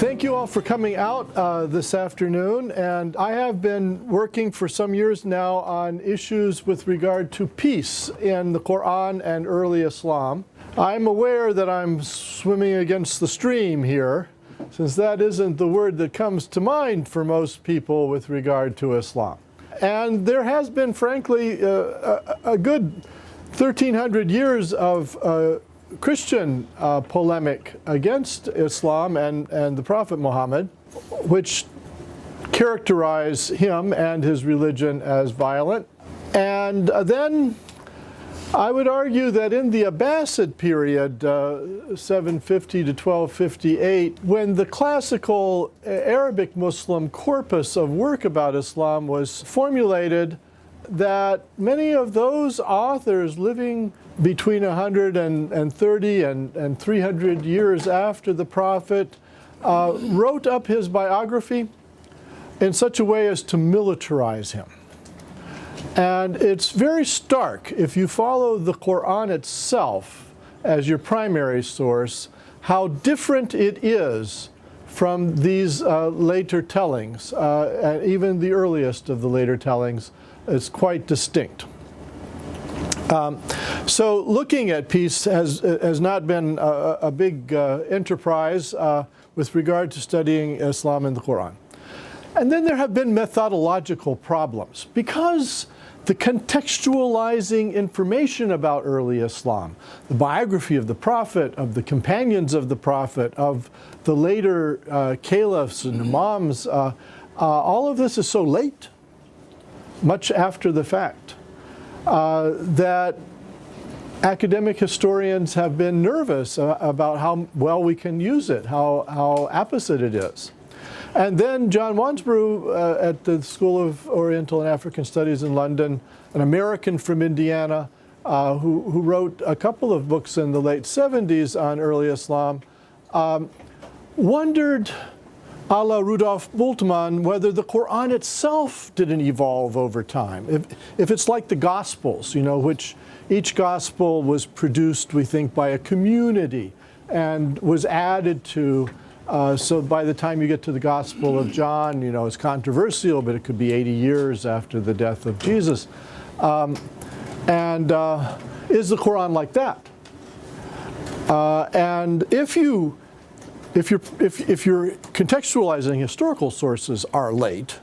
Thank you all for coming out this afternoon, and I have been working for some years now on issues with regard to peace in the Qur'an and early Islam. I'm aware that I'm swimming against the stream here, since that isn't the word that comes to mind for most people with regard to Islam. And there has been, frankly, a good 1,300 years of Christian polemic against Islam and the Prophet Muhammad, which characterize him and his religion as violent. And then I would argue that in the Abbasid period, 750 to 1258, when the classical Arabic Muslim corpus of work about Islam was formulated, that many of those authors living between 130 and 300 years after the Prophet wrote up his biography in such a way as to militarize him. And it's very stark, if you follow the Qur'an itself as your primary source, how different it is from these later tellings, and even the earliest of the later tellings. It's quite distinct. So looking at peace has not been a big enterprise with regard to studying Islam in the Qur'an. And then there have been methodological problems because the contextualizing information about early Islam, the biography of the Prophet, of the companions of the Prophet, of the later caliphs and imams, all of this is so late, much after the fact, that academic historians have been nervous about how well we can use it, how apposite it is. And then John Wansbrough at the School of Oriental and African Studies in London, an American from Indiana, who wrote a couple of books in the late 70s on early Islam, wondered, a la Rudolf Bultmann, whether the Qur'an itself didn't evolve over time. If it's like the Gospels, you know, which each Gospel was produced, we think, by a community and was added to. So by the time you get to the Gospel of John, you know, it's controversial, but it could be 80 years after the death of Jesus. Is the Qur'an like that? And if your contextualizing historical sources are late,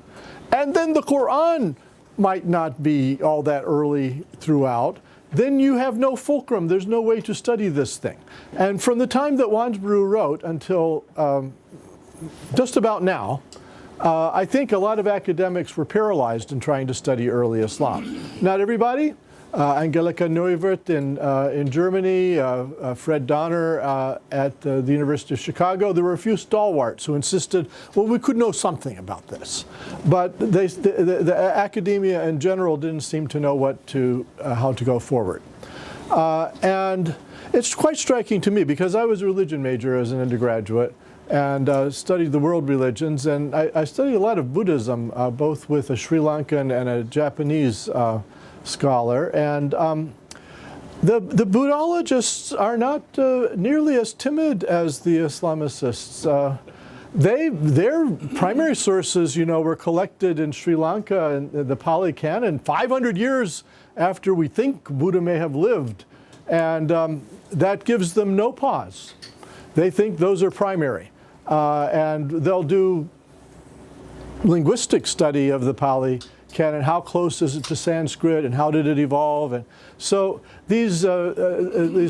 and then the Qur'an might not be all that early throughout, then you have no fulcrum. There's no way to study this thing. And from the time that Wansbrough wrote until just about now, I think a lot of academics were paralyzed in trying to study early Islam. Not everybody. Angelika Neuwirth in Germany, Fred Donner at the University of Chicago. There were a few stalwarts who insisted, well, we could know something about this. But the academia in general didn't seem to know how to go forward. And it's quite striking to me, because I was a religion major as an undergraduate and studied the world religions. And I studied a lot of Buddhism, both with a Sri Lankan and a Japanese scholar, and the Buddhologists are not nearly as timid as the Islamicists. Their primary sources, you know, were collected in Sri Lanka in the Pali Canon 500 years after we think Buddha may have lived, and that gives them no pause. They think those are primary, and they'll do linguistic study of the Pali Canon. How close is it to Sanskrit, and how did it evolve? And so these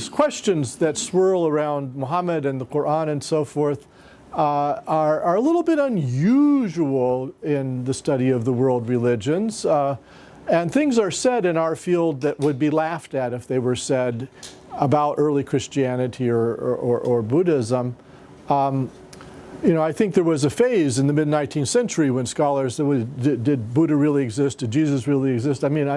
questions that swirl around Muhammad and the Qur'an and so forth are a little bit unusual in the study of the world religions. And things are said in our field that would be laughed at if they were said about early Christianity or Buddhism. You know, I think there was a phase in the mid-19th century when scholars said, did Buddha really exist? Did Jesus really exist? I mean,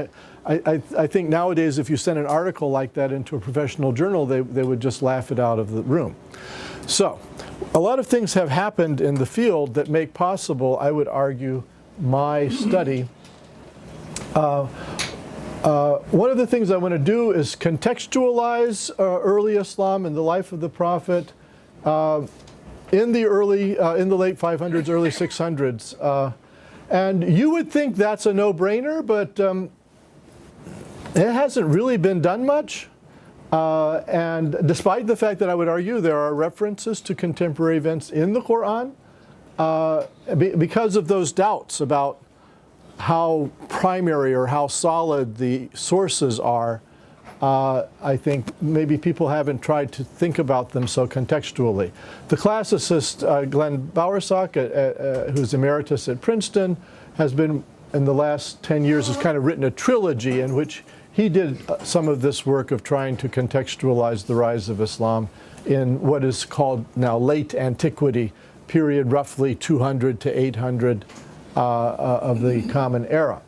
I think nowadays if you send an article like that into a professional journal, they would just laugh it out of the room. So, a lot of things have happened in the field that make possible, I would argue, my study. One of the things I want to do is contextualize early Islam and the life of the Prophet. in the late 500s, early 600s. And you would think that's a no-brainer, but it hasn't really been done much. And despite the fact that I would argue there are references to contemporary events in the Qur'an, because of those doubts about how primary or how solid the sources are, I think maybe people haven't tried to think about them so contextually. The classicist Glenn Bowersock, who's emeritus at Princeton, has been, in the last 10 years, has kind of written a trilogy in which he did some of this work of trying to contextualize the rise of Islam in what is called now late antiquity, period roughly 200 to 800 of the Common Era.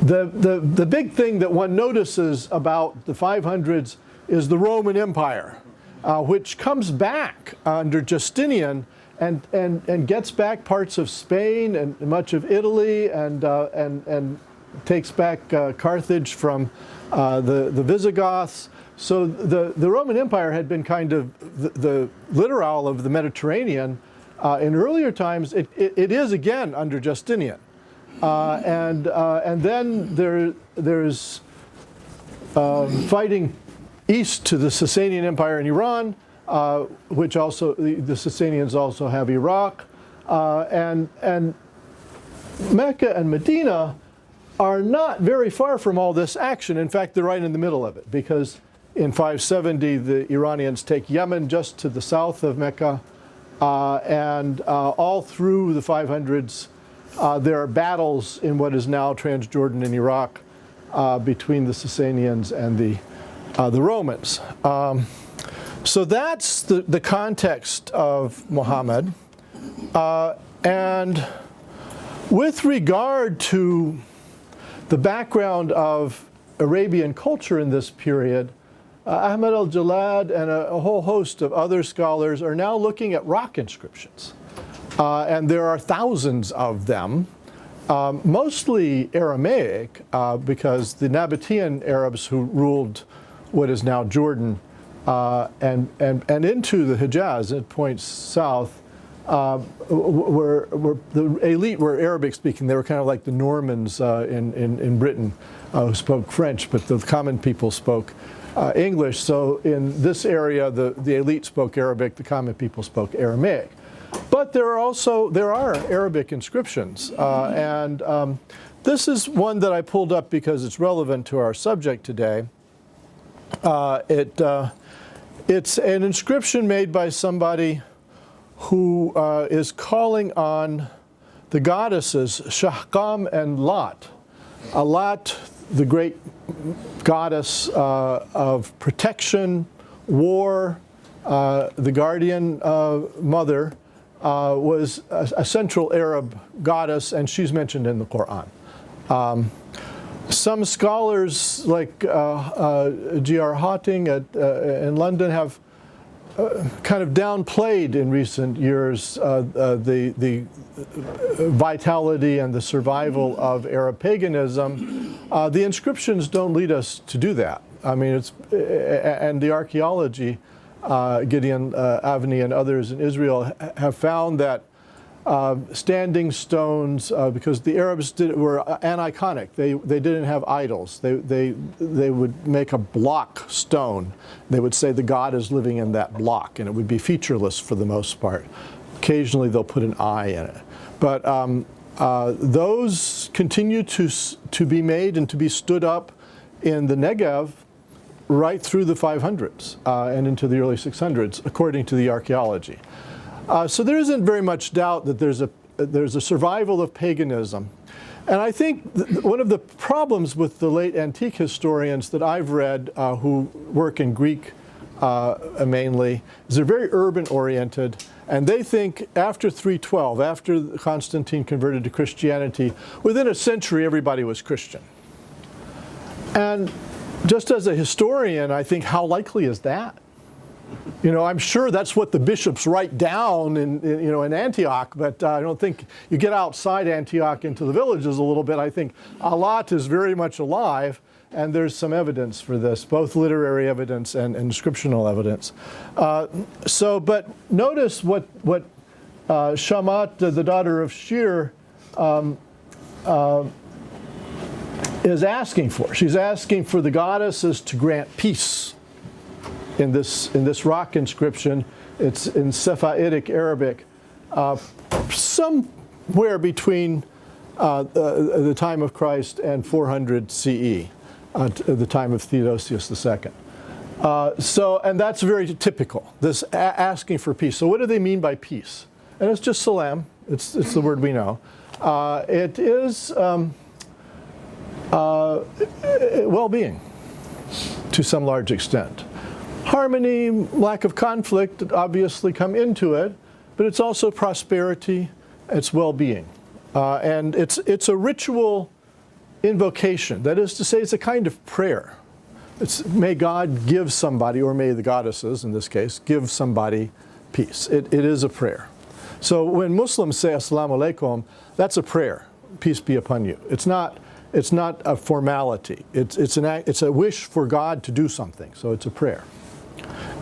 The big thing that one notices about the 500s is the Roman Empire, which comes back under Justinian and gets back parts of Spain and much of Italy and takes back Carthage from the Visigoths. So the Roman Empire had been kind of the littoral of the Mediterranean. In earlier times, it is again under Justinian. And then there's fighting east to the Sasanian Empire in Iran, which also, the Sasanians also have Iraq. And Mecca and Medina are not very far from all this action. In fact, they're right in the middle of it, because in 570, the Iranians take Yemen just to the south of Mecca, and all through the 500s, there are battles in what is now Transjordan and Iraq between the Sasanians and the Romans. So that's the context of Muhammad. And with regard to the background of Arabian culture in this period, Ahmed al-Jalad and a whole host of other scholars are now looking at rock inscriptions. And there are thousands of them, mostly Aramaic, because the Nabatean Arabs who ruled what is now Jordan and into the Hijaz, it points south, the elite were Arabic speaking. They were kind of like the Normans in Britain who spoke French, but the common people spoke English. So in this area, the elite spoke Arabic, the common people spoke Aramaic. But there are Arabic inscriptions, and this is one that I pulled up because it's relevant to our subject today. It's an inscription made by somebody who is calling on the goddesses Shahkam and Lat. Lat, the great goddess of protection, war, the guardian mother, was a Central Arab goddess, and she's mentioned in the Qur'an. Some scholars, like G.R. Hotting in London, have kind of downplayed in recent years the vitality and the survival of Arab paganism. The inscriptions don't lead us to do that. I mean, and the archaeology, Gideon Avni and others in Israel have found that standing stones, because the Arabs were aniconic. They didn't have idols. They would make a block stone. They would say the god is living in that block, and it would be featureless for the most part. Occasionally they'll put an eye in it. But those continue to be made and to be stood up in the Negev right through the 500s and into the early 600s, according to the archaeology. So there isn't very much doubt that there's a survival of paganism. And I think one of the problems with the late antique historians that I've read who work in Greek mainly is they're very urban oriented, and they think after 312, after Constantine converted to Christianity, within a century everybody was Christian. And just as a historian, I think, how likely is that? You know, I'm sure that's what the bishops write down in Antioch, but I don't think you get outside Antioch into the villages a little bit. I think Alat is very much alive, and there's some evidence for this, both literary evidence and inscriptional evidence. But notice what Shamat, the daughter of Shir, is asking for. She's asking for the goddesses to grant peace. In this rock inscription, it's in Safa'idic Arabic, somewhere between the time of Christ and 400 CE, the time of Theodosius II. And that's very typical, this asking for peace. So what do they mean by peace? And it's just salam. It's the word we know. It is well-being to some large extent. Harmony, lack of conflict obviously come into it, but it's also prosperity, it's well-being. And it's a ritual invocation. That is to say, it's a kind of prayer. It's may God give somebody, or may the goddesses in this case, give somebody peace. It is a prayer. So when Muslims say Assalamu alaikum, that's a prayer. Peace be upon you. It's not a formality. It's a wish for God to do something. So it's a prayer.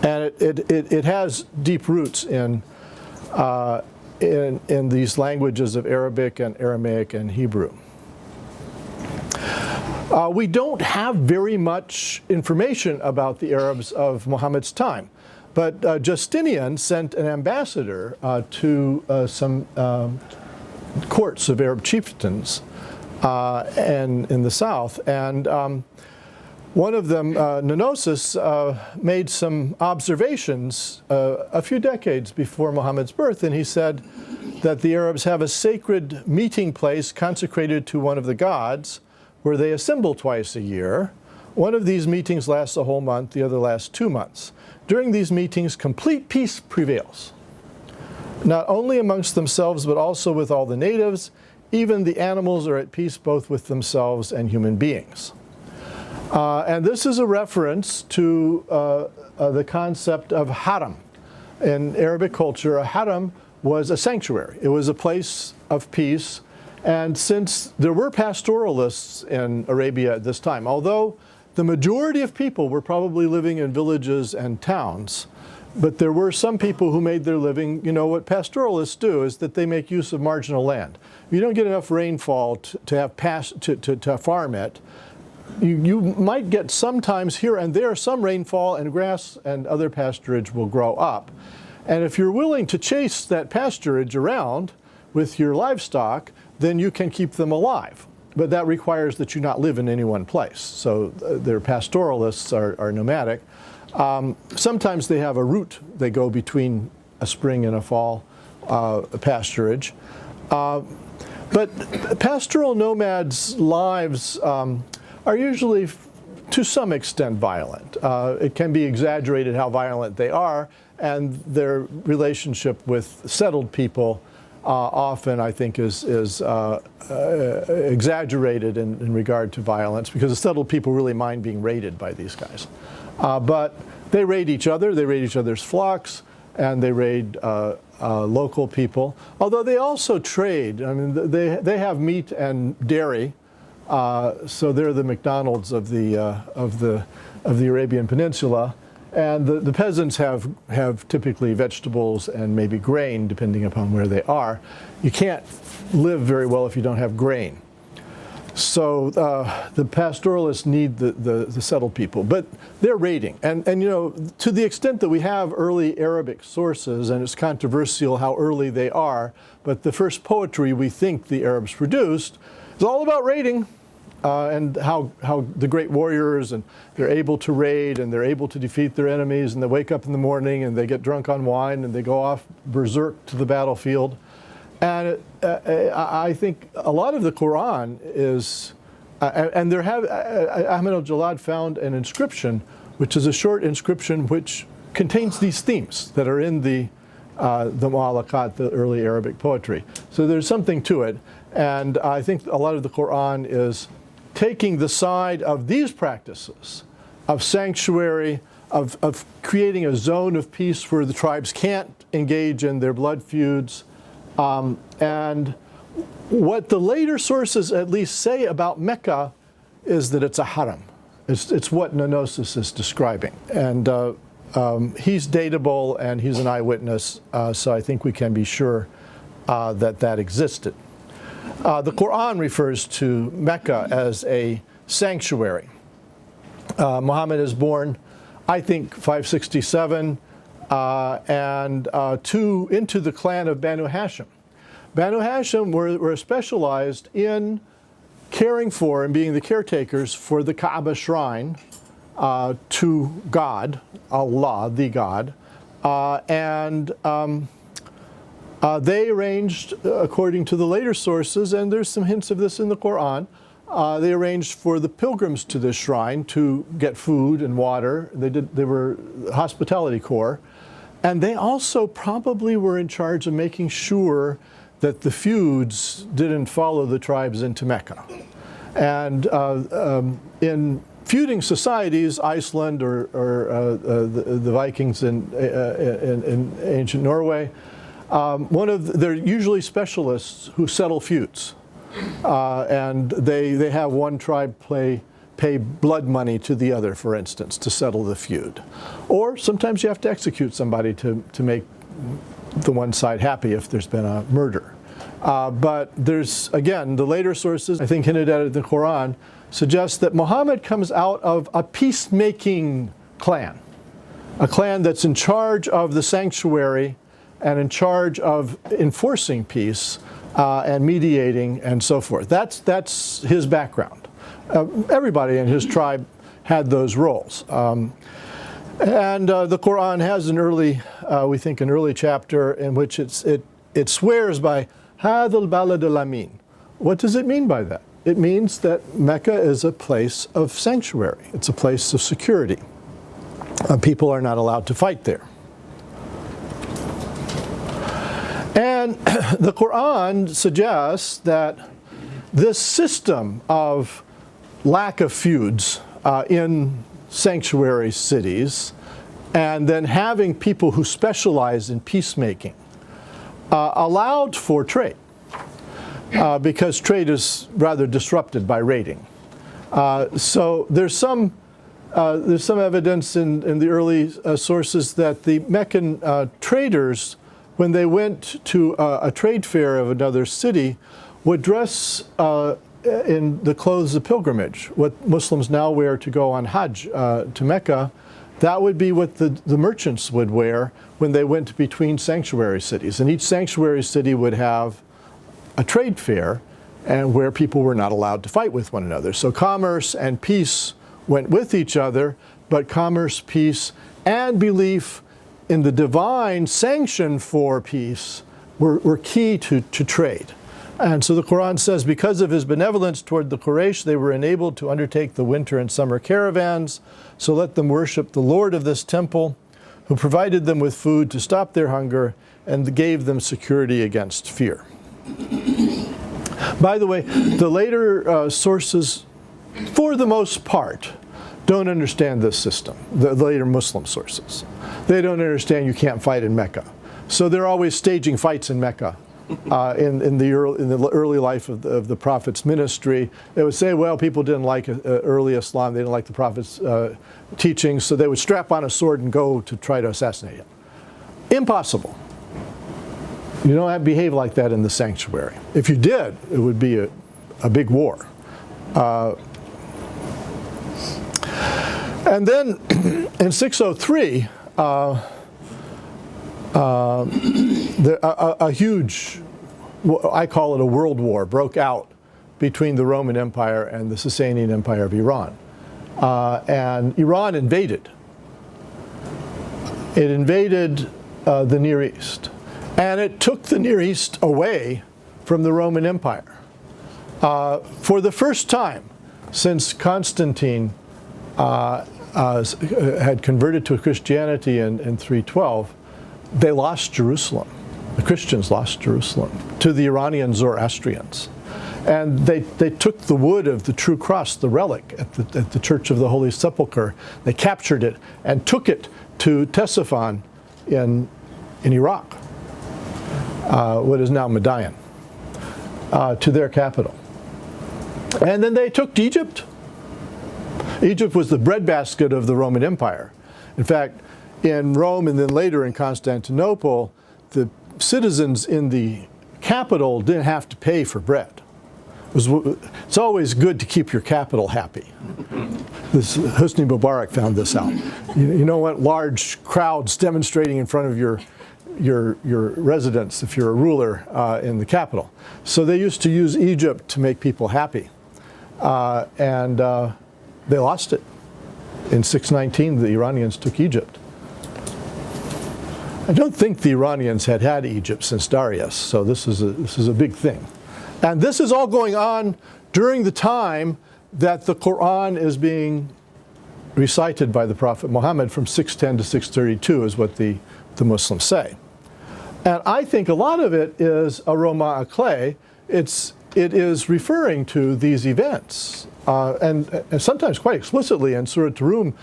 And it has deep roots in these languages of Arabic and Aramaic and Hebrew. We don't have very much information about the Arabs of Muhammad's time, but Justinian sent an ambassador to some courts of Arab chieftains and in the south, and one of them, Nonosus, made some observations a few decades before Muhammad's birth, and he said that the Arabs have a sacred meeting place consecrated to one of the gods where they assemble twice a year. One of these meetings lasts a whole month, the other lasts 2 months. During these meetings, complete peace prevails, not only amongst themselves but also with all the natives. Even the animals are at peace both with themselves and human beings. And this is a reference to the concept of haram. In Arabic culture, a haram was a sanctuary. It was a place of peace. And since there were pastoralists in Arabia at this time, although the majority of people were probably living in villages and towns, but there were some people who made their living, you know, what pastoralists do is that they make use of marginal land. If you don't get enough rainfall to farm it, you might get sometimes here and there some rainfall, and grass and other pasturage will grow up. And if you're willing to chase that pasturage around with your livestock, then you can keep them alive. But that requires that you not live in any one place. So their pastoralists are nomadic. Sometimes they have a route. They go between a spring and a fall pasturage. But pastoral nomads' lives are usually, to some extent, violent. It can be exaggerated how violent they are, and their relationship with settled people often, I think, is exaggerated in regard to violence, because the settled people really mind being raided by these guys. But they raid each other, they raid each other's flocks, and they raid local people. Although they also trade. I mean, they have meat and dairy. So they're the McDonald's of the Arabian Peninsula, and the peasants have typically vegetables and maybe grain, depending upon where they are. You can't live very well if you don't have grain. So the pastoralists need the settled people, but they're raiding. And you know, to the extent that we have early Arabic sources, and it's controversial how early they are, but the first poetry we think the Arabs produced is all about raiding. And how the great warriors, and they're able to raid, and they're able to defeat their enemies, and they wake up in the morning and they get drunk on wine and they go off berserk to the battlefield. And I think a lot of the Qur'an is, and there have, Ahmed al-Jalad found an inscription, which is a short inscription which contains these themes that are in the Mu'allaqat, the early Arabic poetry. So there's something to it. And I think a lot of the Qur'an is taking the side of these practices, of sanctuary, of creating a zone of peace where the tribes can't engage in their blood feuds. And what the later sources at least say about Mecca is that it's a haram. It's what Nonosus is describing. And he's datable and he's an eyewitness, so I think we can be sure that that existed. The Qur'an refers to Mecca as a sanctuary. Muhammad is born, I think, 567, and into the clan of Banu Hashim. Banu Hashim were specialized in caring for and being the caretakers for the Kaaba shrine to God, Allah, the God, they arranged, according to the later sources, and there's some hints of this in the Qur'an, they arranged for the pilgrims to this shrine to get food and water. They were hospitality corps. And they also probably were in charge of making sure that the feuds didn't follow the tribes into Mecca. And in feuding societies, Iceland or the Vikings in ancient Norway, they're usually specialists who settle feuds. And they have one tribe pay blood money to the other, for instance, to settle the feud. Or sometimes you have to execute somebody to make the one side happy if there's been a murder. But there's, again, the later sources, I think hinted at in the Quran, suggest that Muhammad comes out of a peacemaking clan, a clan that's in charge of the sanctuary and in charge of enforcing peace and mediating and so forth. That's his background. Everybody in his tribe had those roles. And the Quran has an early, we think an early chapter in which it swears by Hadal Balad al-Amin. What does it mean by that? It means that Mecca is a place of sanctuary. It's a place of security. People are not allowed to fight there. And the Quran suggests that this system of lack of feuds in sanctuary cities and then having people who specialize in peacemaking allowed for trade because trade is rather disrupted by raiding. So there's some evidence in the early sources that the Meccan traders, when they went to a trade fair of another city, would dress in the clothes of pilgrimage, what Muslims now wear to go on Hajj to Mecca. That would be what the merchants would wear when they went between sanctuary cities. And each sanctuary city would have a trade fair and where people were not allowed to fight with one another. So commerce and peace went with each other, but commerce, peace, and belief in the divine sanction for peace were key to trade. And so the Quran says, because of his benevolence toward the Quraysh, they were enabled to undertake the winter and summer caravans. So let them worship the Lord of this temple, who provided them with food to stop their hunger and gave them security against fear. By the way, the later sources, for the most part, don't understand this system, the later Muslim sources. They don't understand you can't fight in Mecca. So they're always staging fights in Mecca. In the early life of the Prophet's ministry, they would say, well, people didn't like early Islam, they didn't like the Prophet's teachings, so they would strap on a sword and go to try to assassinate him. Impossible. You don't have to behave like that in the sanctuary. If you did, it would be a big war. And then in 603, a huge, I call it a world war, broke out between the Roman Empire and the Sasanian Empire of Iran. And Iran invaded. It invaded the Near East. And it took the Near East away from the Roman Empire. For the first time since Constantine had converted to Christianity in 312, they lost Jerusalem. The Christians lost Jerusalem to the Iranian Zoroastrians. And they took the wood of the true cross, the relic, at the Church of the Holy Sepulchre. They captured it and took it to Ctesiphon in Iraq, what is now Madain, to their capital. And then they took Egypt. Egypt was the breadbasket of the Roman Empire. In fact, in Rome and then later in Constantinople, the citizens in the capital didn't have to pay for bread. It's always good to keep your capital happy. Hosni Mubarak found this out. You don't want large crowds demonstrating in front of your residence if you're a ruler in the capital. So they used to use Egypt to make people happy. And they lost it. In 619, the Iranians took Egypt. I don't think the Iranians had Egypt since Darius, so this is a big thing. And this is all going on during the time that the Qur'an is being recited by the Prophet Muhammad from 610 to 632 is what the Muslims say. And I think a lot of it is aroma clay. It is referring to these events. And sometimes quite explicitly in Surah Rum,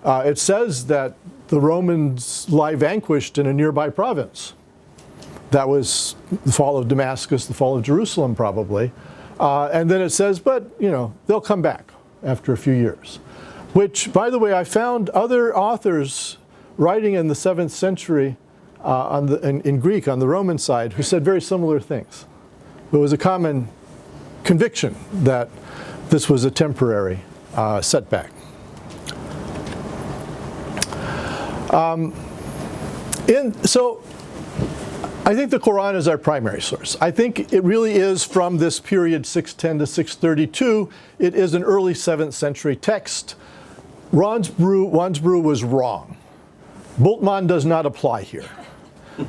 it says that the Romans lie vanquished in a nearby province. That was the fall of Damascus, the fall of Jerusalem probably. And then it says, but they'll come back after a few years. Which, by the way, I found other authors writing in the 7th century in Greek on the Roman side who said very similar things. There was a common conviction that this was a temporary setback. So I think the Qur'an is our primary source. I think it really is from this period 610 to 632. It is an early 7th century text. Wansbrough was wrong. Bultmann does not apply here.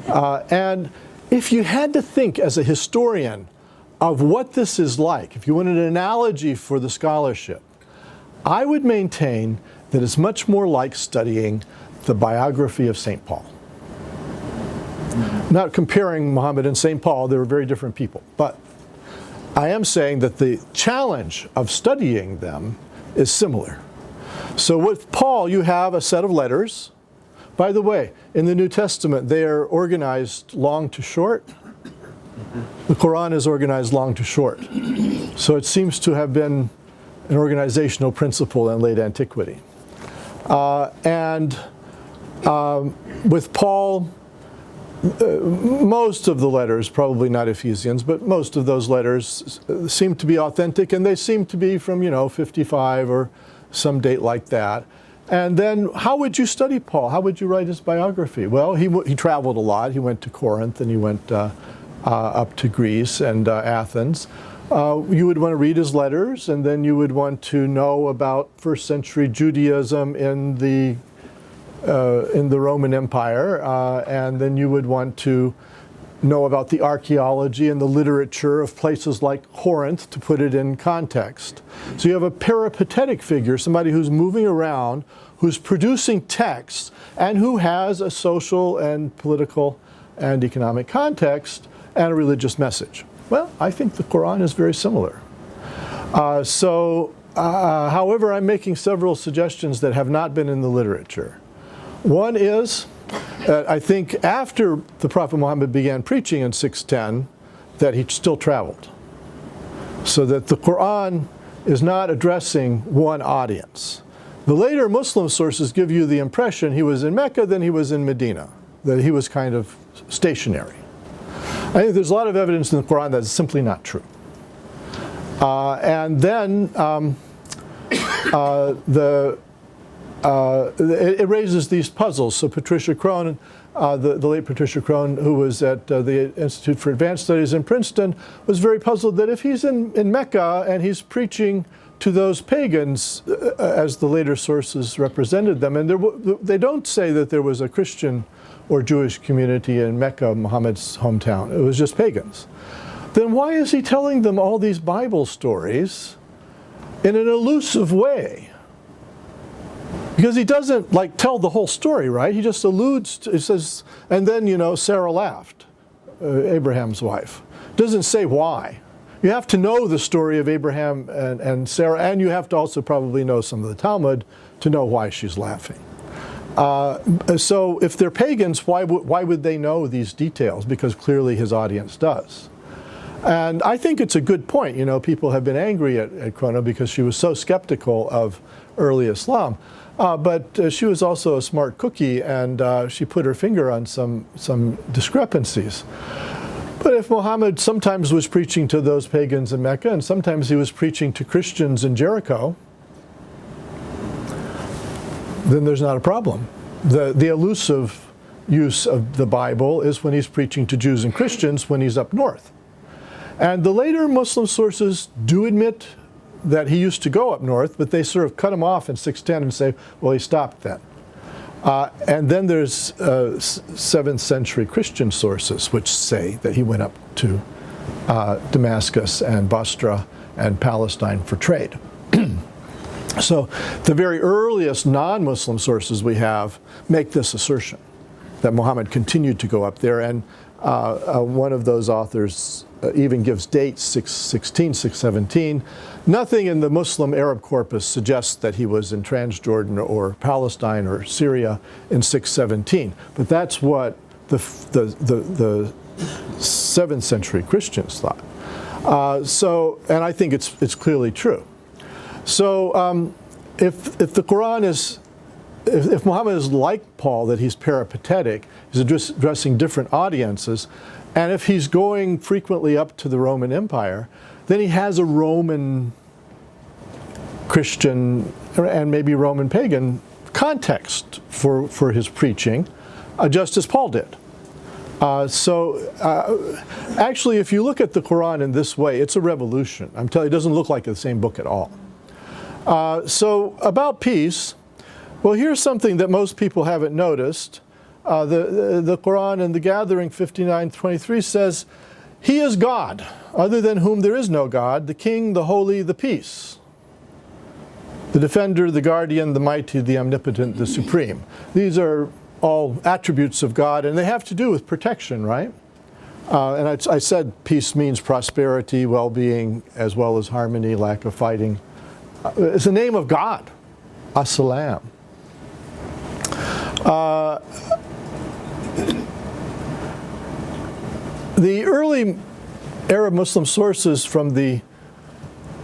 And if you had to think as a historian of what this is like, if you want an analogy for the scholarship, I would maintain that it's much more like studying the biography of St. Paul. Not comparing Muhammad and St. Paul, they were very different people. But I am saying that the challenge of studying them is similar. So with Paul, you have a set of letters. By the way, in the New Testament, they are organized long to short. The Quran is organized long to short. So it seems to have been an organizational principle in late antiquity. With Paul, most of the letters, probably not Ephesians, but most of those letters seem to be authentic, and they seem to be from 55 or some date like that. And then how would you study Paul? How would you write his biography? Well, he traveled a lot. He went to Corinth and he went up to Greece and Athens. You would want to read his letters, and then you would want to know about first century Judaism in the Roman Empire, and then you would want to know about the archaeology and the literature of places like Corinth to put it in context. So you have a peripatetic figure, somebody who's moving around, who's producing texts, and who has a social and political and economic context and a religious message. Well, I think the Quran is very similar. However, I'm making several suggestions that have not been in the literature. One is, I think after the Prophet Muhammad began preaching in 610, that he still traveled. So that the Quran is not addressing one audience. The later Muslim sources give you the impression he was in Mecca, then he was in Medina, that he was kind of stationary. I think there's a lot of evidence in the Quran that is simply not true. It raises these puzzles. So Patricia Crone, the late Patricia Crone, who was at the Institute for Advanced Studies in Princeton, was very puzzled that if he's in Mecca and he's preaching to those pagans, as the later sources represented them, and they don't say that there was a Christian or Jewish community in Mecca, Muhammad's hometown. It was just pagans. Then why is he telling them all these Bible stories in an elusive way? Because he doesn't tell the whole story, right? He just alludes to, he says, and then, Sarah laughed, Abraham's wife. Doesn't say why. You have to know the story of Abraham and Sarah, and you have to also probably know some of the Talmud to know why she's laughing. So if they're pagans, why would they know these details? Because clearly his audience does. And I think it's a good point. You know, people have been angry at Chrono because she was so skeptical of early Islam. But she was also a smart cookie, and she put her finger on some discrepancies. But if Muhammad sometimes was preaching to those pagans in Mecca, and sometimes he was preaching to Christians in Jericho, then there's not a problem. The elusive use of the Bible is when he's preaching to Jews and Christians when he's up north. And the later Muslim sources do admit that he used to go up north, but they sort of cut him off in 610 and say, well, he stopped then. And then there's 7th century Christian sources which say that he went up to Damascus and Basra and Palestine for trade. So the very earliest non-Muslim sources we have make this assertion, that Muhammad continued to go up there, and one of those authors even gives dates, 616, 617. Nothing in the Muslim Arab corpus suggests that he was in Transjordan or Palestine or Syria in 617. But that's what the 7th century Christians thought. And I think it's clearly true. So if the Quran is, if Muhammad is like Paul, that he's peripatetic, he's addressing different audiences, and if he's going frequently up to the Roman Empire, then he has a Roman Christian and maybe Roman pagan context for his preaching, just as Paul did. Actually, if you look at the Quran in this way, it's a revolution. I'm telling you, it doesn't look like the same book at all. So about peace, well, here's something that most people haven't noticed. The Quran in the Gathering 59:23 says, "He is God, other than whom there is no God, the King, the Holy, the Peace, the Defender, the Guardian, the Mighty, the Omnipotent, the Supreme." These are all attributes of God, and they have to do with protection, right? And I said peace means prosperity, well-being, as well as harmony, lack of fighting. It's the name of God, As-Salam. The early Arab Muslim sources from the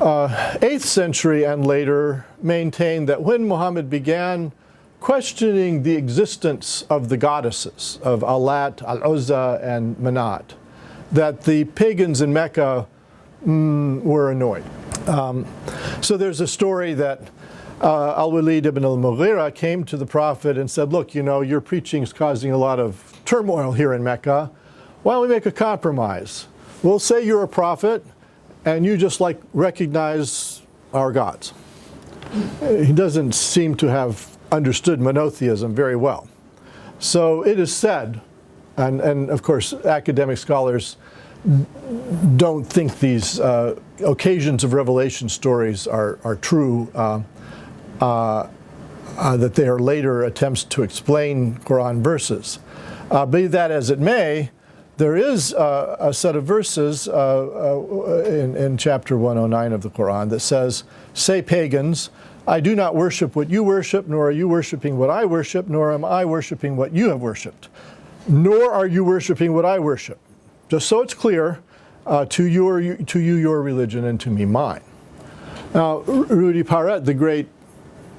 8th century and later maintained that when Muhammad began questioning the existence of the goddesses of Alat, Al-Uzza, and Manat, that the pagans in Mecca were annoyed. So there's a story that Alwaleed ibn al-Mughira came to the Prophet and said, look, you know, your preaching is causing a lot of turmoil here in Mecca. Why don't we make a compromise? We'll say you're a prophet, and you just recognize our gods. He doesn't seem to have understood monotheism very well. So it is said, and of course academic scholars don't think these occasions of revelation stories are true, that they are later attempts to explain Quran verses. Be that as it may, there is a set of verses in chapter 109 of the Quran that says, "Say pagans, I do not worship what you worship, nor are you worshiping what I worship, nor am I worshiping what you have worshipped, nor are you worshiping what I worship." Just so it's clear, to you your religion and to me mine. Now, Rudi Parret, the great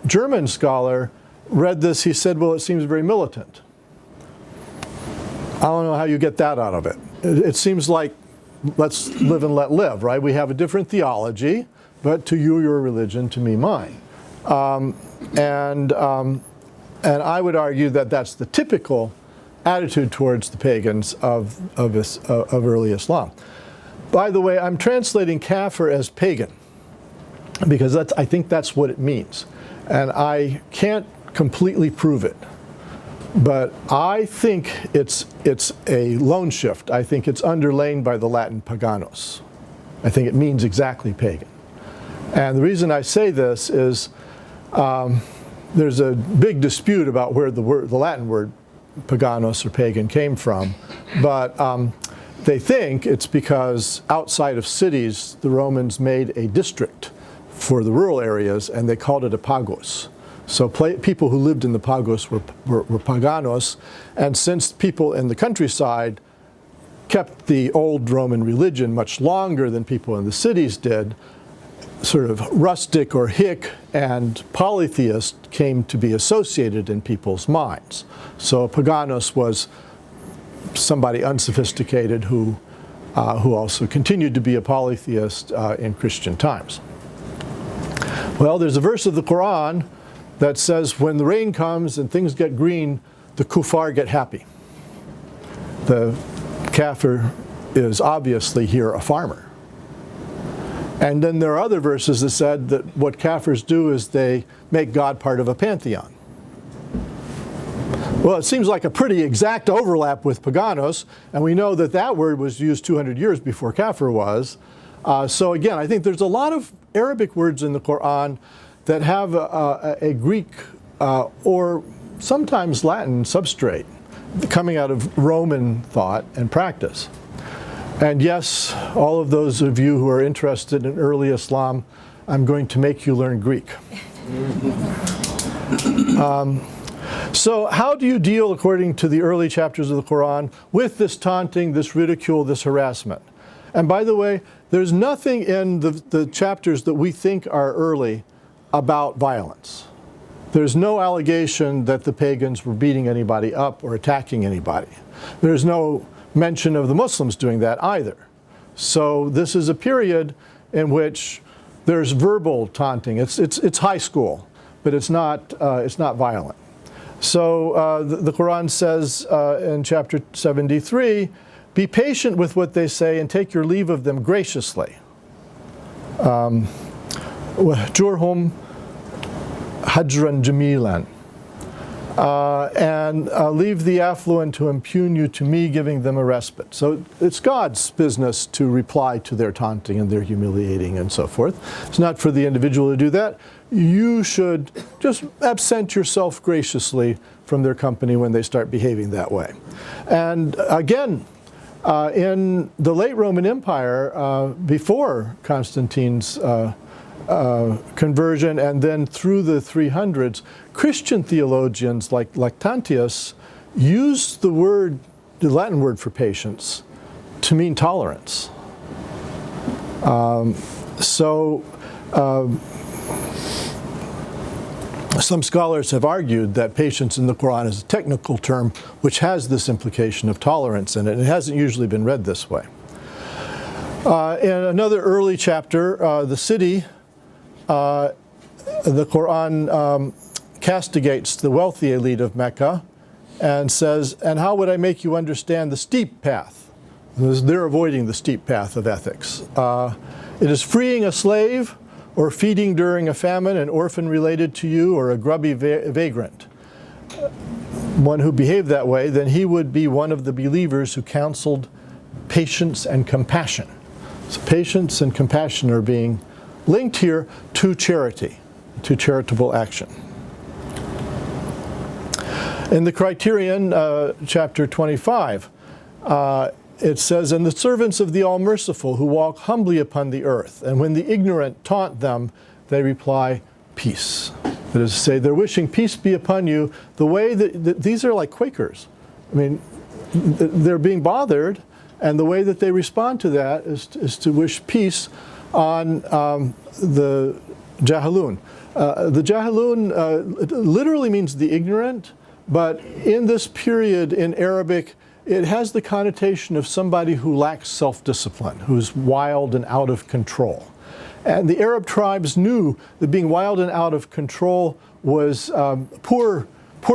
German scholar, read this. He said, well, it seems very militant. I don't know how you get that out of it. It seems like let's live and let live, right? We have a different theology, but to you your religion, to me mine. And I would argue that that's the typical attitude towards the pagans of early Islam. By the way, I'm translating kafir as pagan because I think that's what it means. And I can't completely prove it. But I think it's a loan shift. I think it's underlain by the Latin paganos. I think it means exactly pagan. And the reason I say this is there's a big dispute about where the Latin word paganos or pagan came from. But they think it's because outside of cities, the Romans made a district for the rural areas, and they called it a pagos. So people who lived in the pagos were paganos, and since people in the countryside kept the old Roman religion much longer than people in the cities did, sort of rustic or hick and polytheist came to be associated in people's minds. So paganos was somebody unsophisticated who also continued to be a polytheist in Christian times. Well, there's a verse of the Qur'an that says when the rain comes and things get green, the kuffar get happy. The Kafir is obviously here a farmer. And then there are other verses that said that what Kafirs do is they make God part of a pantheon. Well, it seems like a pretty exact overlap with paganos, and we know that that word was used 200 years before Kafir was. So again, I think there's a lot of Arabic words in the Qur'an that have a Greek or sometimes Latin substrate coming out of Roman thought and practice. And yes, all of those of you who are interested in early Islam, I'm going to make you learn Greek. So how do you deal, according to the early chapters of the Qur'an, with this taunting, this ridicule, this harassment? And by the way, there's nothing in the chapters that we think are early about violence. There's no allegation that the pagans were beating anybody up or attacking anybody. There's no mention of the Muslims doing that either. So this is a period in which there's verbal taunting. It's high school, but it's not violent. So the Qur'an says in chapter 73, be patient with what they say and take your leave of them graciously. Jurhum hajran jamilan. And leave the affluent to impugn you to me, giving them a respite. So it's God's business to reply to their taunting and their humiliating and so forth. It's not for the individual to do that. You should just absent yourself graciously from their company when they start behaving that way. And again, in the late Roman Empire, before Constantine's conversion and then through the 300s, Christian theologians like Lactantius used the Latin word for patience, to mean tolerance. Some scholars have argued that patience in the Qur'an is a technical term which has this implication of tolerance in it. It hasn't usually been read this way. In another early chapter, the city, the Qur'an castigates the wealthy elite of Mecca and says, and how would I make you understand the steep path? They're avoiding the steep path of ethics. It is freeing a slave or feeding during a famine an orphan related to you or a grubby vagrant. One who behaved that way, then he would be one of the believers who counseled patience and compassion. So patience and compassion are being linked here to charity, to charitable action. In the Criterion, chapter 25, it says, and the servants of the All-Merciful who walk humbly upon the earth, and when the ignorant taunt them, they reply, peace. That is to say, they're wishing peace be upon you the way that these are like Quakers. I mean, they're being bothered, and the way that they respond to that is to wish peace on the Jahilun. The Jahilun literally means the ignorant, but in this period in Arabic, it has the connotation of somebody who lacks self-discipline, who's wild and out of control. And the Arab tribes knew that being wild and out of control was poor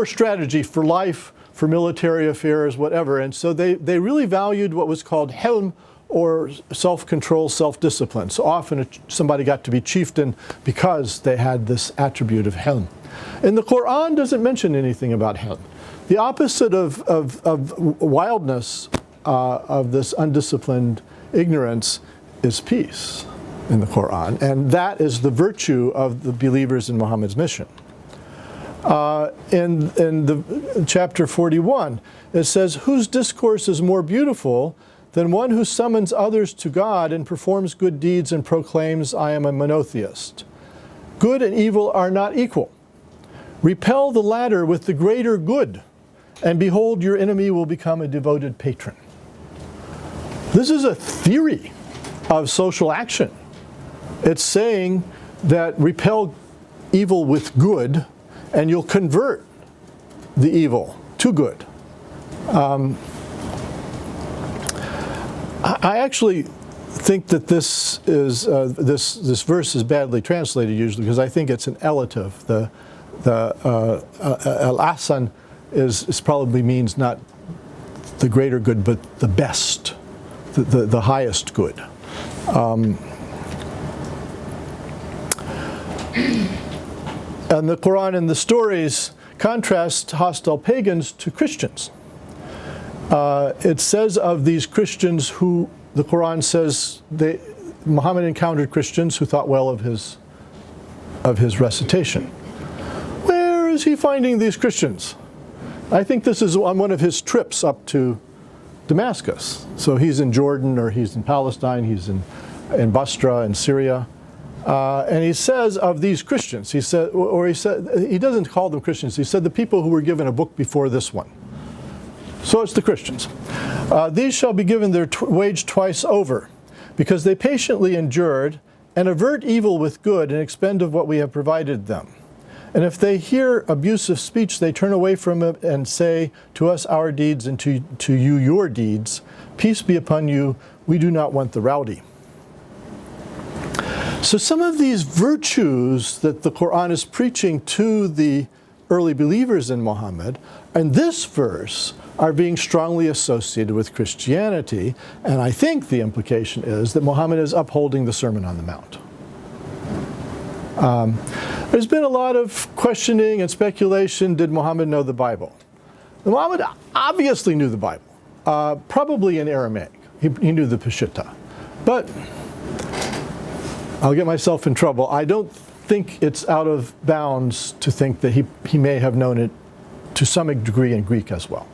strategy for life, for military affairs, whatever. And so they really valued what was called helm, or self-control, self-discipline. So often somebody got to be chieftain because they had this attribute of helm. And the Qur'an doesn't mention anything about helm. The opposite of wildness, of this undisciplined ignorance, is peace in the Qur'an. And that is the virtue of the believers in Muhammad's mission. In the chapter 41, it says, whose discourse is more beautiful than one who summons others to God and performs good deeds and proclaims, I am a monotheist. Good and evil are not equal. Repel the latter with the greater good, and behold, your enemy will become a devoted patron. This is a theory of social action. It's saying that repel evil with good, and you'll convert the evil to good. I actually think that this verse is badly translated usually, because I think it's an elative. The al-ahsan is probably means not the greater good, but the best, the highest good. And the Qur'an and the stories contrast hostile pagans to Christians. It says of these Christians who, the Qur'an says, Muhammad encountered Christians who thought well of his recitation. Where is he finding these Christians? I think this is on one of his trips up to Damascus. So he's in Jordan, or he's in Palestine, he's in Basra in Syria. And he says of these Christians, he doesn't call them Christians, he said the people who were given a book before this one. So it's the Christians. These shall be given their wage twice over, because they patiently endured and avert evil with good and expend of what we have provided them. And if they hear abusive speech, they turn away from it and say, to us our deeds, and to you your deeds. Peace be upon you, we do not want the rowdy. So some of these virtues that the Qur'an is preaching to the early believers in Muhammad, in this verse, are being strongly associated with Christianity. And I think the implication is that Muhammad is upholding the Sermon on the Mount. There's been a lot of questioning and speculation. Did Muhammad know the Bible? Muhammad obviously knew the Bible, probably in Aramaic. He knew the Peshitta. But I'll get myself in trouble. I don't think it's out of bounds to think that he may have known it to some degree in Greek as well.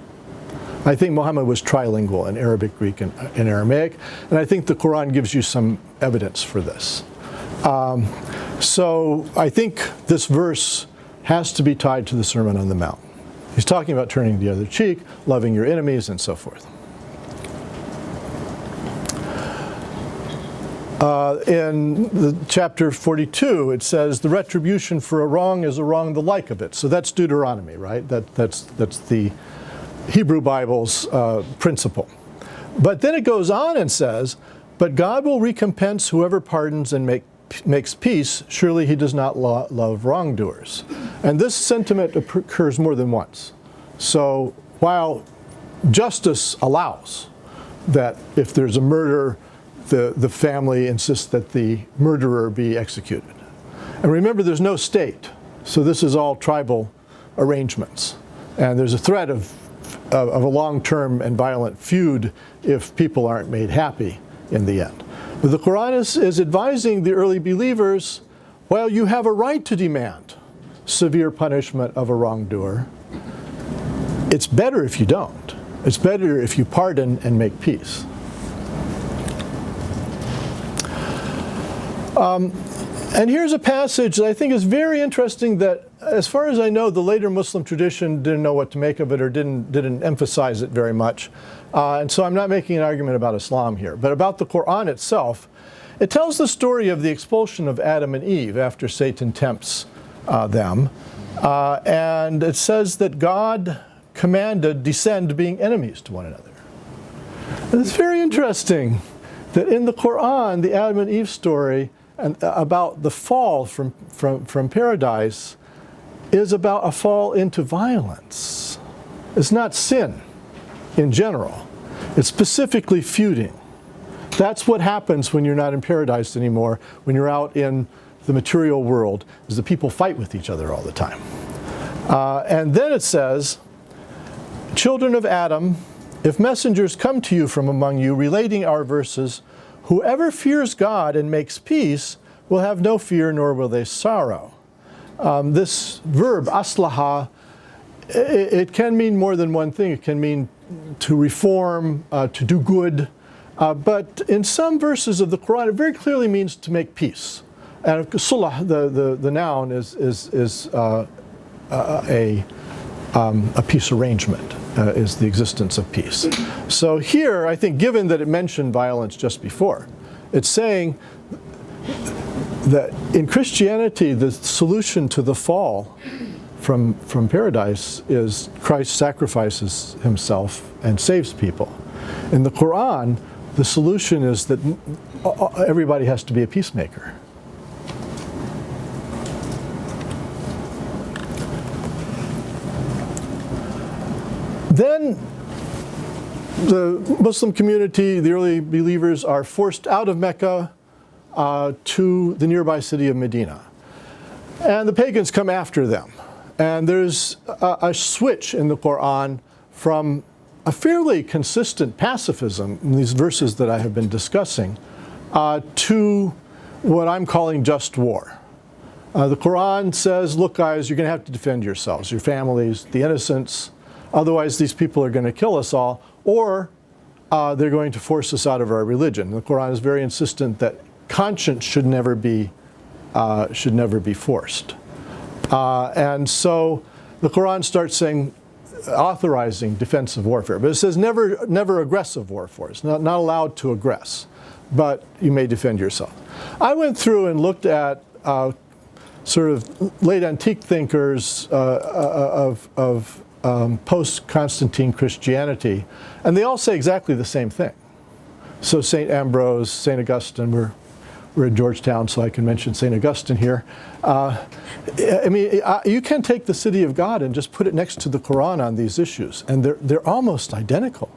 I think Muhammad was trilingual in Arabic, Greek, and Aramaic, and I think the Quran gives you some evidence for this. So I think this verse has to be tied to the Sermon on the Mount. He's talking about turning the other cheek, loving your enemies, and so forth. In the chapter 42, it says, the retribution for a wrong is a wrong the like of it. So that's Deuteronomy, right? That's the Hebrew Bible's principle. But then it goes on and says, but God will recompense whoever pardons and makes peace. Surely he does not love wrongdoers. And this sentiment occurs more than once. So while justice allows that if there's a murder, the family insists that the murderer be executed. And remember, there's no state. So this is all tribal arrangements. And there's a threat of a long-term and violent feud if people aren't made happy in the end. But the Quran is advising the early believers, while you have a right to demand severe punishment of a wrongdoer, it's better if you don't. It's better if you pardon and make peace. And here's a passage that I think is very interesting that, as far as I know, the later Muslim tradition didn't know what to make of it, or didn't emphasize it very much. And so I'm not making an argument about Islam here. But about the Quran itself, it tells the story of the expulsion of Adam and Eve after Satan tempts them. And it says that God commanded descend being enemies to one another. And it's very interesting that in the Quran, the Adam and Eve story and about the fall from paradise is about a fall into violence. It's not sin in general. It's specifically feuding. That's what happens when you're not in paradise anymore, when you're out in the material world, is the people fight with each other all the time. And then it says, children of Adam, if messengers come to you from among you relating our verses, whoever fears God and makes peace will have no fear, nor will they sorrow. This verb, aslaha, it can mean more than one thing. It can mean to reform, to do good, But in some verses of the Quran, it very clearly means to make peace. And sulh, the noun, is a peace arrangement, is the existence of peace. So here, I think, given that it mentioned violence just before, it's saying that in Christianity, the solution to the fall from paradise is Christ sacrifices himself and saves people. In the Quran, the solution is that everybody has to be a peacemaker. Then the Muslim community, the early believers, are forced out of Mecca to the nearby city of Medina. And the pagans come after them. And there's a switch in the Quran from a fairly consistent pacifism in these verses that I have been discussing to what I'm calling just war. The Quran says, look guys, you're going to have to defend yourselves, your families, the innocents. Otherwise, these people are going to kill us all, or they're going to force us out of our religion. The Quran is very insistent that conscience should never be forced. And so the Quran starts saying, authorizing defensive warfare. But it says never aggressive warfare. It's not allowed to aggress, but you may defend yourself. I went through and looked at sort of late antique thinkers of post-Constantine Christianity, and they all say exactly the same thing. So St. Ambrose, St. Augustine, we're at Georgetown, so I can mention St. Augustine here. I mean, you can take the City of God and just put it next to the Quran on these issues, and they're almost identical.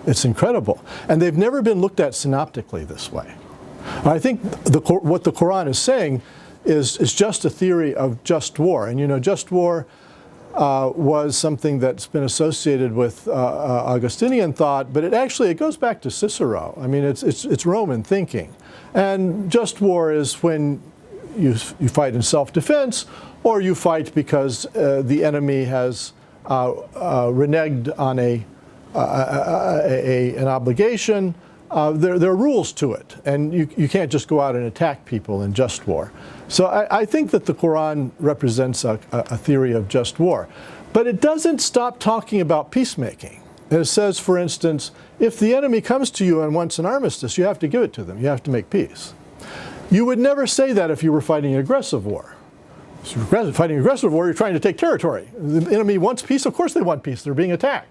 It's incredible. And they've never been looked at synoptically this way. I think what the Quran is saying is just a theory of just war. And you know, just war was something that's been associated with Augustinian thought, but it goes back to Cicero. I mean, it's Roman thinking. And just war is when you fight in self-defense, or you fight because the enemy has reneged on an obligation. There are rules to it, and you can't just go out and attack people in just war. So I think that the Quran represents a theory of just war. But it doesn't stop talking about peacemaking. It says, for instance, if the enemy comes to you and wants an armistice, you have to give it to them. You have to make peace. You would never say that if you were fighting an aggressive war. If you're fighting an aggressive war, you're trying to take territory. The enemy wants peace. Of course they want peace. They're being attacked.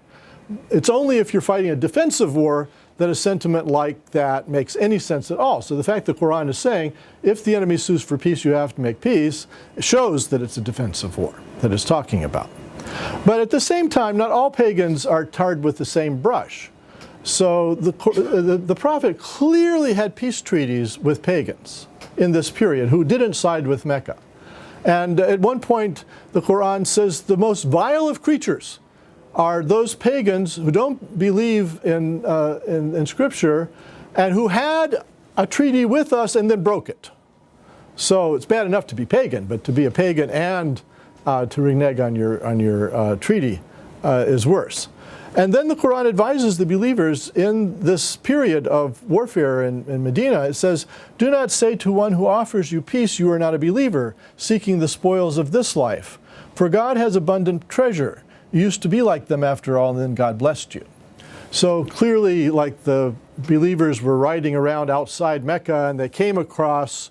It's only if you're fighting a defensive war that a sentiment like that makes any sense at all. So the fact the Quran is saying, if the enemy sues for peace, you have to make peace, shows that it's a defensive war that it's talking about. But at the same time, not all pagans are tarred with the same brush. So the Prophet clearly had peace treaties with pagans in this period who didn't side with Mecca. And at one point, the Quran says the most vile of creatures are those pagans who don't believe in Scripture and who had a treaty with us and then broke it. So it's bad enough to be pagan, but to be a pagan and to renege on your treaty is worse. And then the Quran advises the believers in this period of warfare in Medina. It says, do not say to one who offers you peace, you are not a believer, seeking the spoils of this life. For God has abundant treasure. You used to be like them after all, and then God blessed you. So clearly, like the believers were riding around outside Mecca, and they came across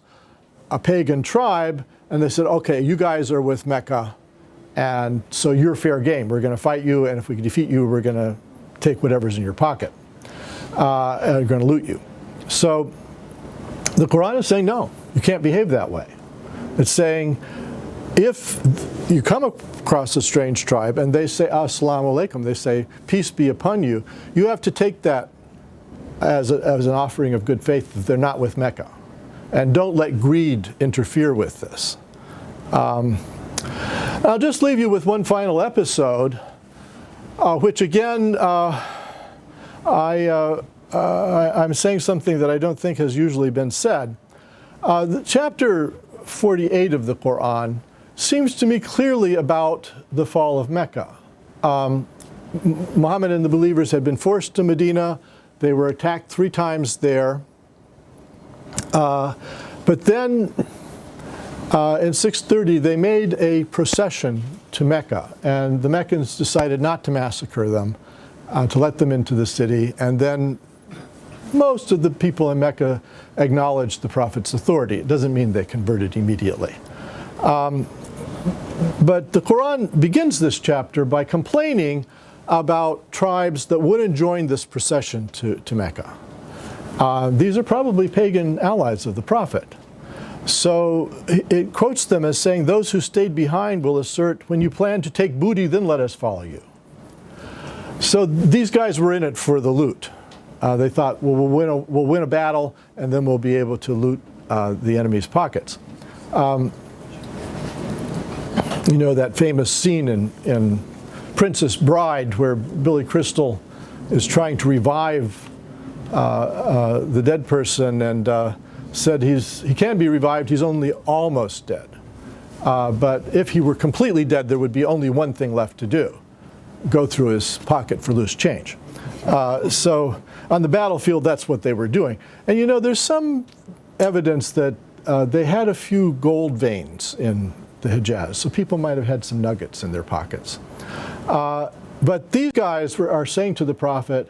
a pagan tribe, and they said, okay, you guys are with Mecca, and so you're fair game. We're going to fight you, and if we can defeat you, we're going to take whatever's in your pocket, and we're going to loot you. So the Quran is saying, no, you can't behave that way. It's saying, if you come across a strange tribe and they say, Assalamu alaikum, they say, peace be upon you, you have to take that as an offering of good faith that they're not with Mecca. And don't let greed interfere with this. I'll just leave you with one final episode, which again, I'm saying something that I don't think has usually been said. Chapter 48 of the Quran seems to me clearly about the fall of Mecca. Muhammad and the believers had been forced to Medina. They were attacked 3 times there. But then in 630, they made a procession to Mecca, and the Meccans decided not to massacre them, to let them into the city, and then most of the people in Mecca acknowledged the Prophet's authority. It doesn't mean they converted immediately. But the Qur'an begins this chapter by complaining about tribes that wouldn't join this procession to Mecca. These are probably pagan allies of the Prophet. So it quotes them as saying, those who stayed behind will assert, when you plan to take booty, then let us follow you. So these guys were in it for the loot. They thought, well, we'll win a battle, and then we'll be able to loot the enemy's pockets. You know that famous scene in Princess Bride where Billy Crystal is trying to revive the dead person, and said he can be revived, he's only almost dead. But if he were completely dead, there would be only one thing left to do: go through his pocket for loose change. So on the battlefield, that's what they were doing. And you know, there's some evidence that they had a few gold veins in the Hijaz, so people might have had some nuggets in their pockets. But these guys are saying to the Prophet,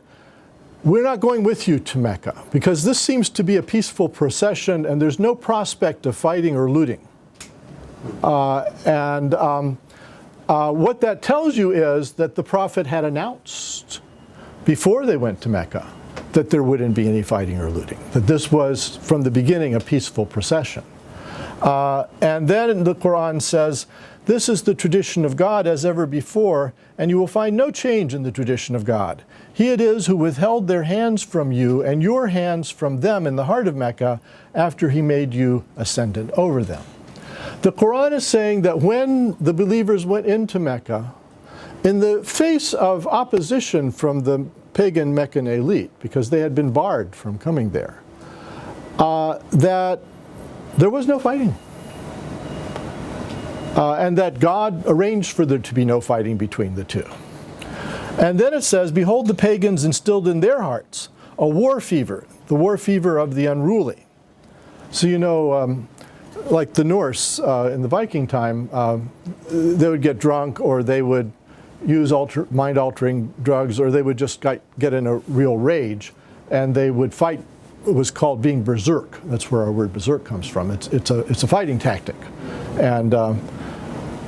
we're not going with you to Mecca, because this seems to be a peaceful procession and there's no prospect of fighting or looting. What that tells you is that the Prophet had announced before they went to Mecca that there wouldn't be any fighting or looting, that this was from the beginning a peaceful procession. And then the Qur'an says, this is the tradition of God as ever before, and you will find no change in the tradition of God. He it is who withheld their hands from you and your hands from them in the heart of Mecca after he made you ascendant over them. The Qur'an is saying that when the believers went into Mecca, in the face of opposition from the pagan Meccan elite, because they had been barred from coming there, that there was no fighting. And that God arranged for there to be no fighting between the two. And then it says, behold, the pagans instilled in their hearts a war fever, the war fever of the unruly. So you know, like the Norse in the Viking time, they would get drunk, or they would use mind-altering drugs, or they would just get in a real rage, and they would fight. It was called being berserk. That's where our word berserk comes from. It's a fighting tactic. And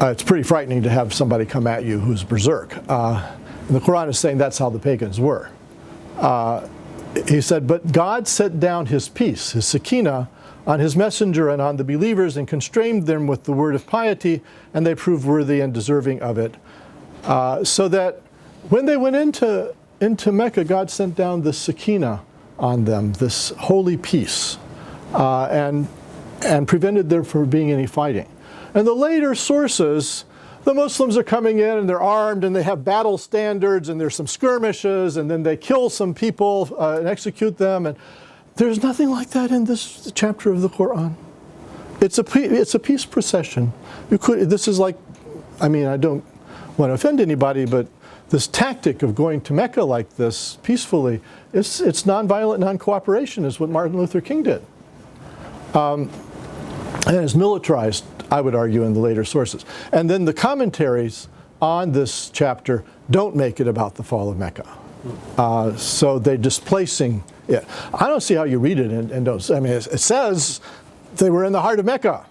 it's pretty frightening to have somebody come at you who's berserk. And the Qur'an is saying that's how the pagans were. He said, but God set down his peace, his sakina, on his messenger and on the believers, and constrained them with the word of piety, and they proved worthy and deserving of it. So that when they went into Mecca, God sent down the sakina on them, this holy peace, and prevented there from being any fighting. And the later sources, the Muslims are coming in and they're armed and they have battle standards and there's some skirmishes and then they kill some people and execute them. And there's nothing like that in this chapter of the Qur'an. It's a peace procession. This is like, I mean, I don't want to offend anybody, but this tactic of going to Mecca like this peacefully, it's nonviolent non-cooperation is what Martin Luther King did. And it's militarized, I would argue, in the later sources. And then the commentaries on this chapter don't make it about the fall of Mecca. So they're displacing it. I don't see how you read it and don't. I mean, it says they were in the heart of Mecca.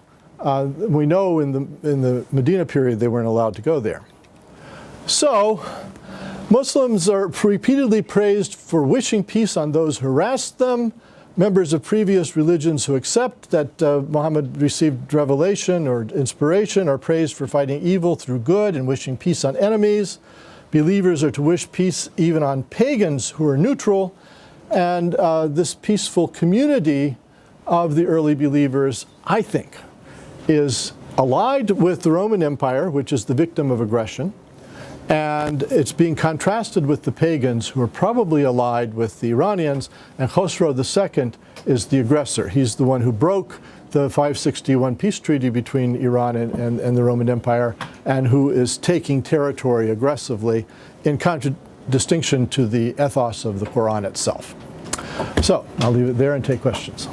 We know in the Medina period they weren't allowed to go there. So Muslims are repeatedly praised for wishing peace on those who harassed them. Members of previous religions who accept that Muhammad received revelation or inspiration are praised for fighting evil through good and wishing peace on enemies. Believers are to wish peace even on pagans who are neutral. And this peaceful community of the early believers, I think, is allied with the Roman Empire, which is the victim of aggression. And it's being contrasted with the pagans who are probably allied with the Iranians, and Khosrow II is the aggressor. He's the one who broke the 561 peace treaty between Iran and the Roman Empire, and who is taking territory aggressively in distinction to the ethos of the Qur'an itself. So I'll leave it there and take questions.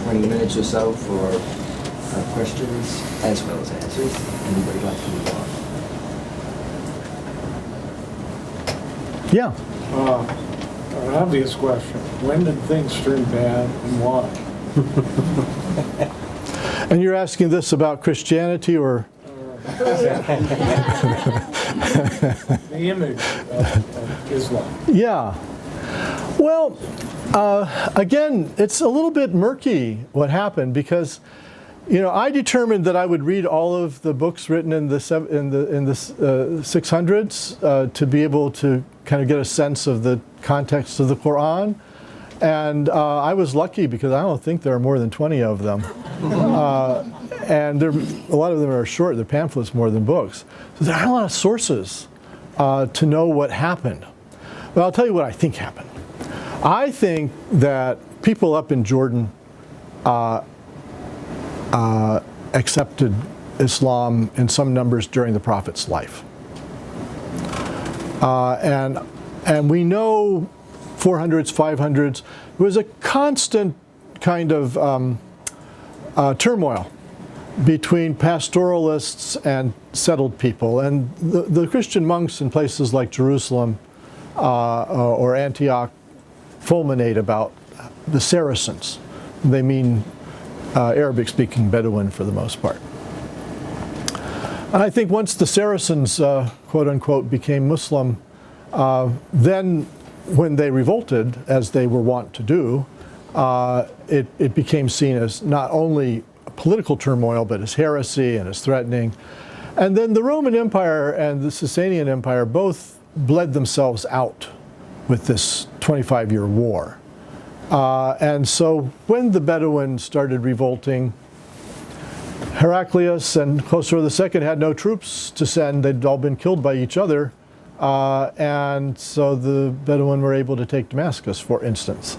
20 minutes or so for questions as well as answers. Anybody like to move on? Yeah. An obvious question. When did things turn bad and why? And you're asking this about Christianity or? The image of Islam. Yeah. Well, again, it's a little bit murky what happened because, you know, I determined that I would read all of the books written in the 600s to be able to kind of get a sense of the context of the Qur'an. And I was lucky because I don't think there are more than 20 of them. And a lot of them are short, they're pamphlets more than books. So there are a lot of sources to know what happened. But I'll tell you what I think happened. I think that people up in Jordan accepted Islam in some numbers during the Prophet's life. And we know 400s, 500s, it was a constant kind of turmoil between pastoralists and settled people. And the Christian monks in places like Jerusalem or Antioch fulminate about the Saracens. They mean Arabic-speaking Bedouin for the most part. And I think once the Saracens, quote-unquote, became Muslim, then when they revolted, as they were wont to do, it became seen as not only political turmoil, but as heresy and as threatening. And then the Roman Empire and the Sasanian Empire both bled themselves out with this 25-year war. And so when the Bedouins started revolting, Heraclius and Khosrow II had no troops to send. They'd all been killed by each other. And so the Bedouin were able to take Damascus, for instance.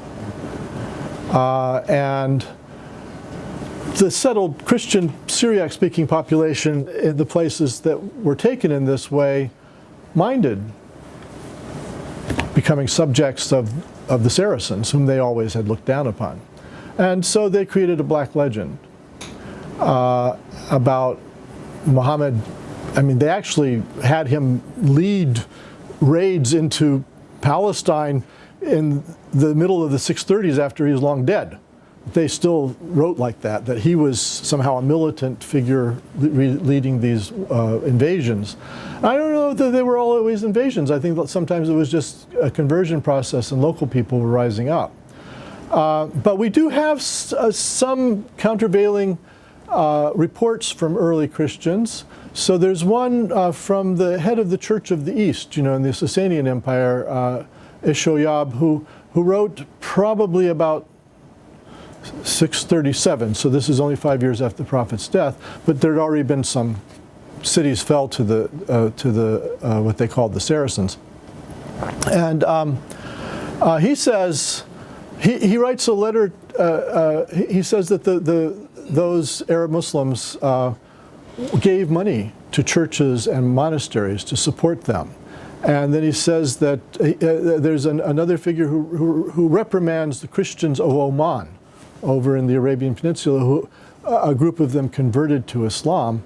And the settled Christian Syriac-speaking population in the places that were taken in this way minded becoming subjects of the Saracens, whom they always had looked down upon. And so they created a black legend about Muhammad. I mean, they actually had him lead raids into Palestine in the middle of the 630s after he was long dead. They still wrote like that he was somehow a militant figure leading these invasions. I don't know that they were always invasions. I think that sometimes it was just a conversion process and local people were rising up. But we do have some countervailing reports from early Christians. So there's one from the head of the Church of the East, you know, in the Sasanian Empire, Ishoyab, who wrote probably about 637. So this is only 5 years after the Prophet's death, but there had already been some cities fell to the what they called the Saracens. And he says, he writes a letter. He says that those Arab Muslims gave money to churches and monasteries to support them. And then he says that there's another figure who reprimands the Christians of Oman over in the Arabian Peninsula, who a group of them converted to Islam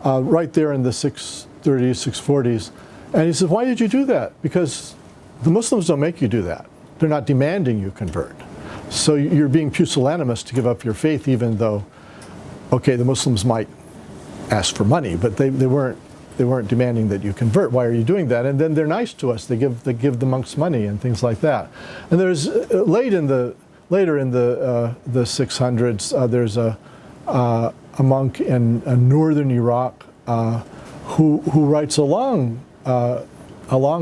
right there in the 630s, 640s. And he says, why did you do that? Because the Muslims don't make you do that. They're not demanding you convert. So you're being pusillanimous to give up your faith, even though, okay, the Muslims might ask for money, but they weren't demanding that you convert. Why are you doing that? And then they're nice to us. They give the monks money and things like that. And there's later in the 600s, there's a monk in northern Iraq who writes a long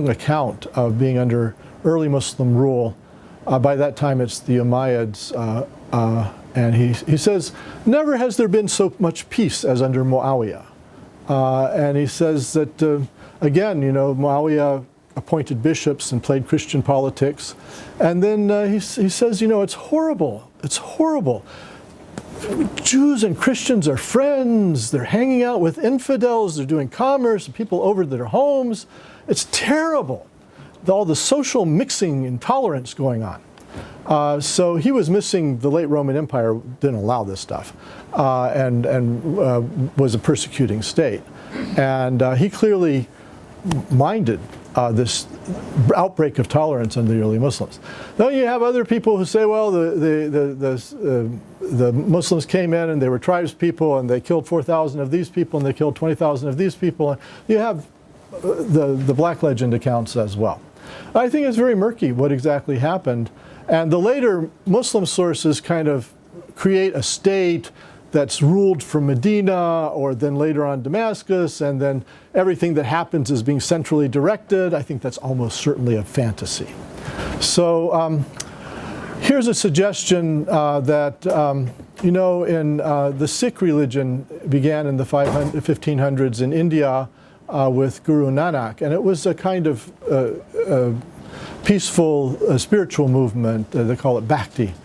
account of being under early Muslim rule. By that time, it's the Umayyads. And he says, never has there been so much peace as under Muawiyah. And he says that, again, you know, Muawiyah appointed bishops and played Christian politics. And then he says, you know, it's horrible. It's horrible. Jews and Christians are friends. They're hanging out with infidels. They're doing commerce. People over to their homes. It's terrible. All the social mixing and tolerance going on. So he was missing. The late Roman Empire didn't allow this stuff, and was a persecuting state. And he clearly minded this outbreak of tolerance under the early Muslims. Then you have other people who say, well, the Muslims came in and they were tribes people and they killed 4,000 of these people and they killed 20,000 of these people. You have the Black Legend accounts as well. I think it's very murky what exactly happened. And the later Muslim sources kind of create a state that's ruled from Medina, or then later on Damascus, and then everything that happens is being centrally directed. I think that's almost certainly a fantasy. So here's a suggestion that, in the Sikh religion began in the 1500s in India with Guru Nanak, and it was a kind of peaceful spiritual movement. They call it Bhakti.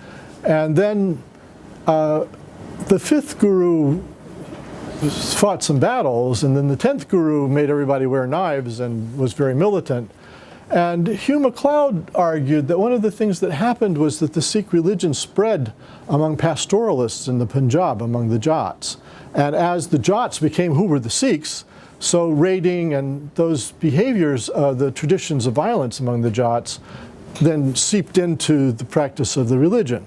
And then the fifth guru fought some battles, and then the 10th guru made everybody wear knives and was very militant. And Hugh MacLeod argued that one of the things that happened was that the Sikh religion spread among pastoralists in the Punjab, among the Jats. And as the Jats became who were the Sikhs, so raiding and those behaviors, the traditions of violence among the Jats, then seeped into the practice of the religion.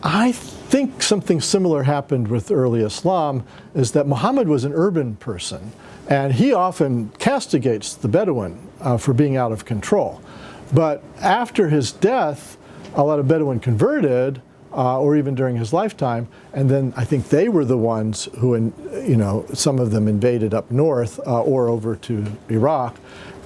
I think something similar happened with early Islam, is that Muhammad was an urban person, and he often castigates the Bedouin for being out of control. But after his death, a lot of Bedouin converted, or even during his lifetime, and then I think they were the ones who, some of them invaded up north or over to Iraq.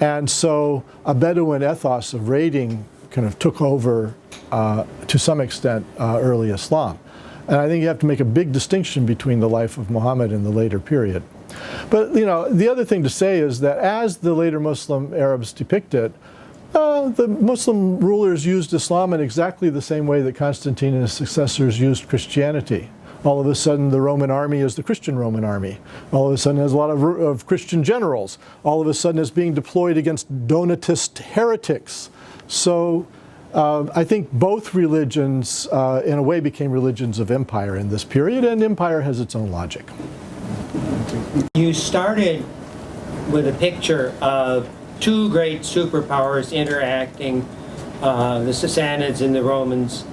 And so a Bedouin ethos of raiding kind of took over, to some extent, early Islam. And I think you have to make a big distinction between the life of Muhammad and the later period. But, the other thing to say is that as the later Muslim Arabs depict it, the Muslim rulers used Islam in exactly the same way that Constantine and his successors used Christianity. All of a sudden, the Roman army is the Christian Roman army. All of a sudden, there's a lot of Christian generals. All of a sudden, it's being deployed against Donatist heretics. So I think both religions, in a way, became religions of empire in this period, and empire has its own logic. You started with a picture of two great superpowers interacting, the Sassanids and the Romans.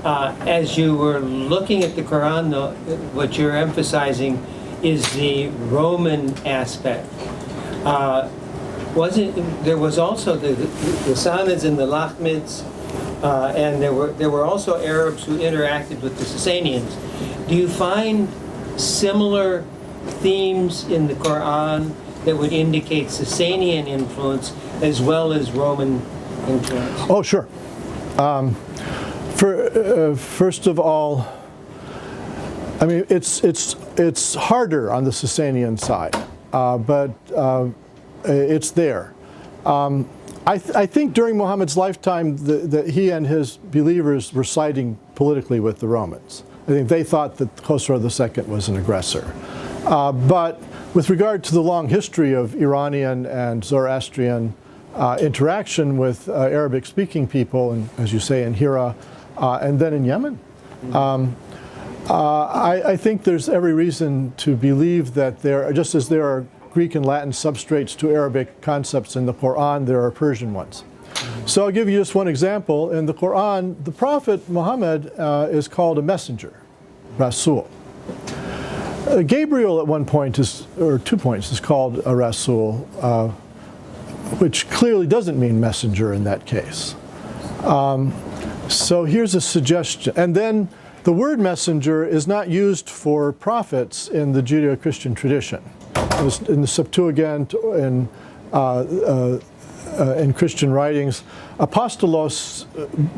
As you were looking at the Quran, though, what you're emphasizing is the Roman aspect. There was also the Sassanids and the Lahmids, and there were also Arabs who interacted with the Sassanians. Do you find similar themes in the Quran that would indicate Sassanian influence as well as Roman influence? Oh, sure. First of all, I mean, it's harder on the Sassanian side, but it's there. I think during Muhammad's lifetime that he and his believers were siding politically with the Romans. I think they thought that Khosrow II was an aggressor. But with regard to the long history of Iranian and Zoroastrian interaction with Arabic-speaking people, and as you say, in Hira, and then in Yemen, I think there's every reason to believe that just as there are Greek and Latin substrates to Arabic concepts in the Quran, there are Persian ones. So I'll give you just one example. In the Quran, the Prophet Muhammad is called a messenger, Rasul. Gabriel at one point or 2 points is called a Rasul, which clearly doesn't mean messenger in that case. So here's a suggestion. And then the word messenger is not used for prophets in the Judeo-Christian tradition. In the Septuagint, in Christian writings, apostolos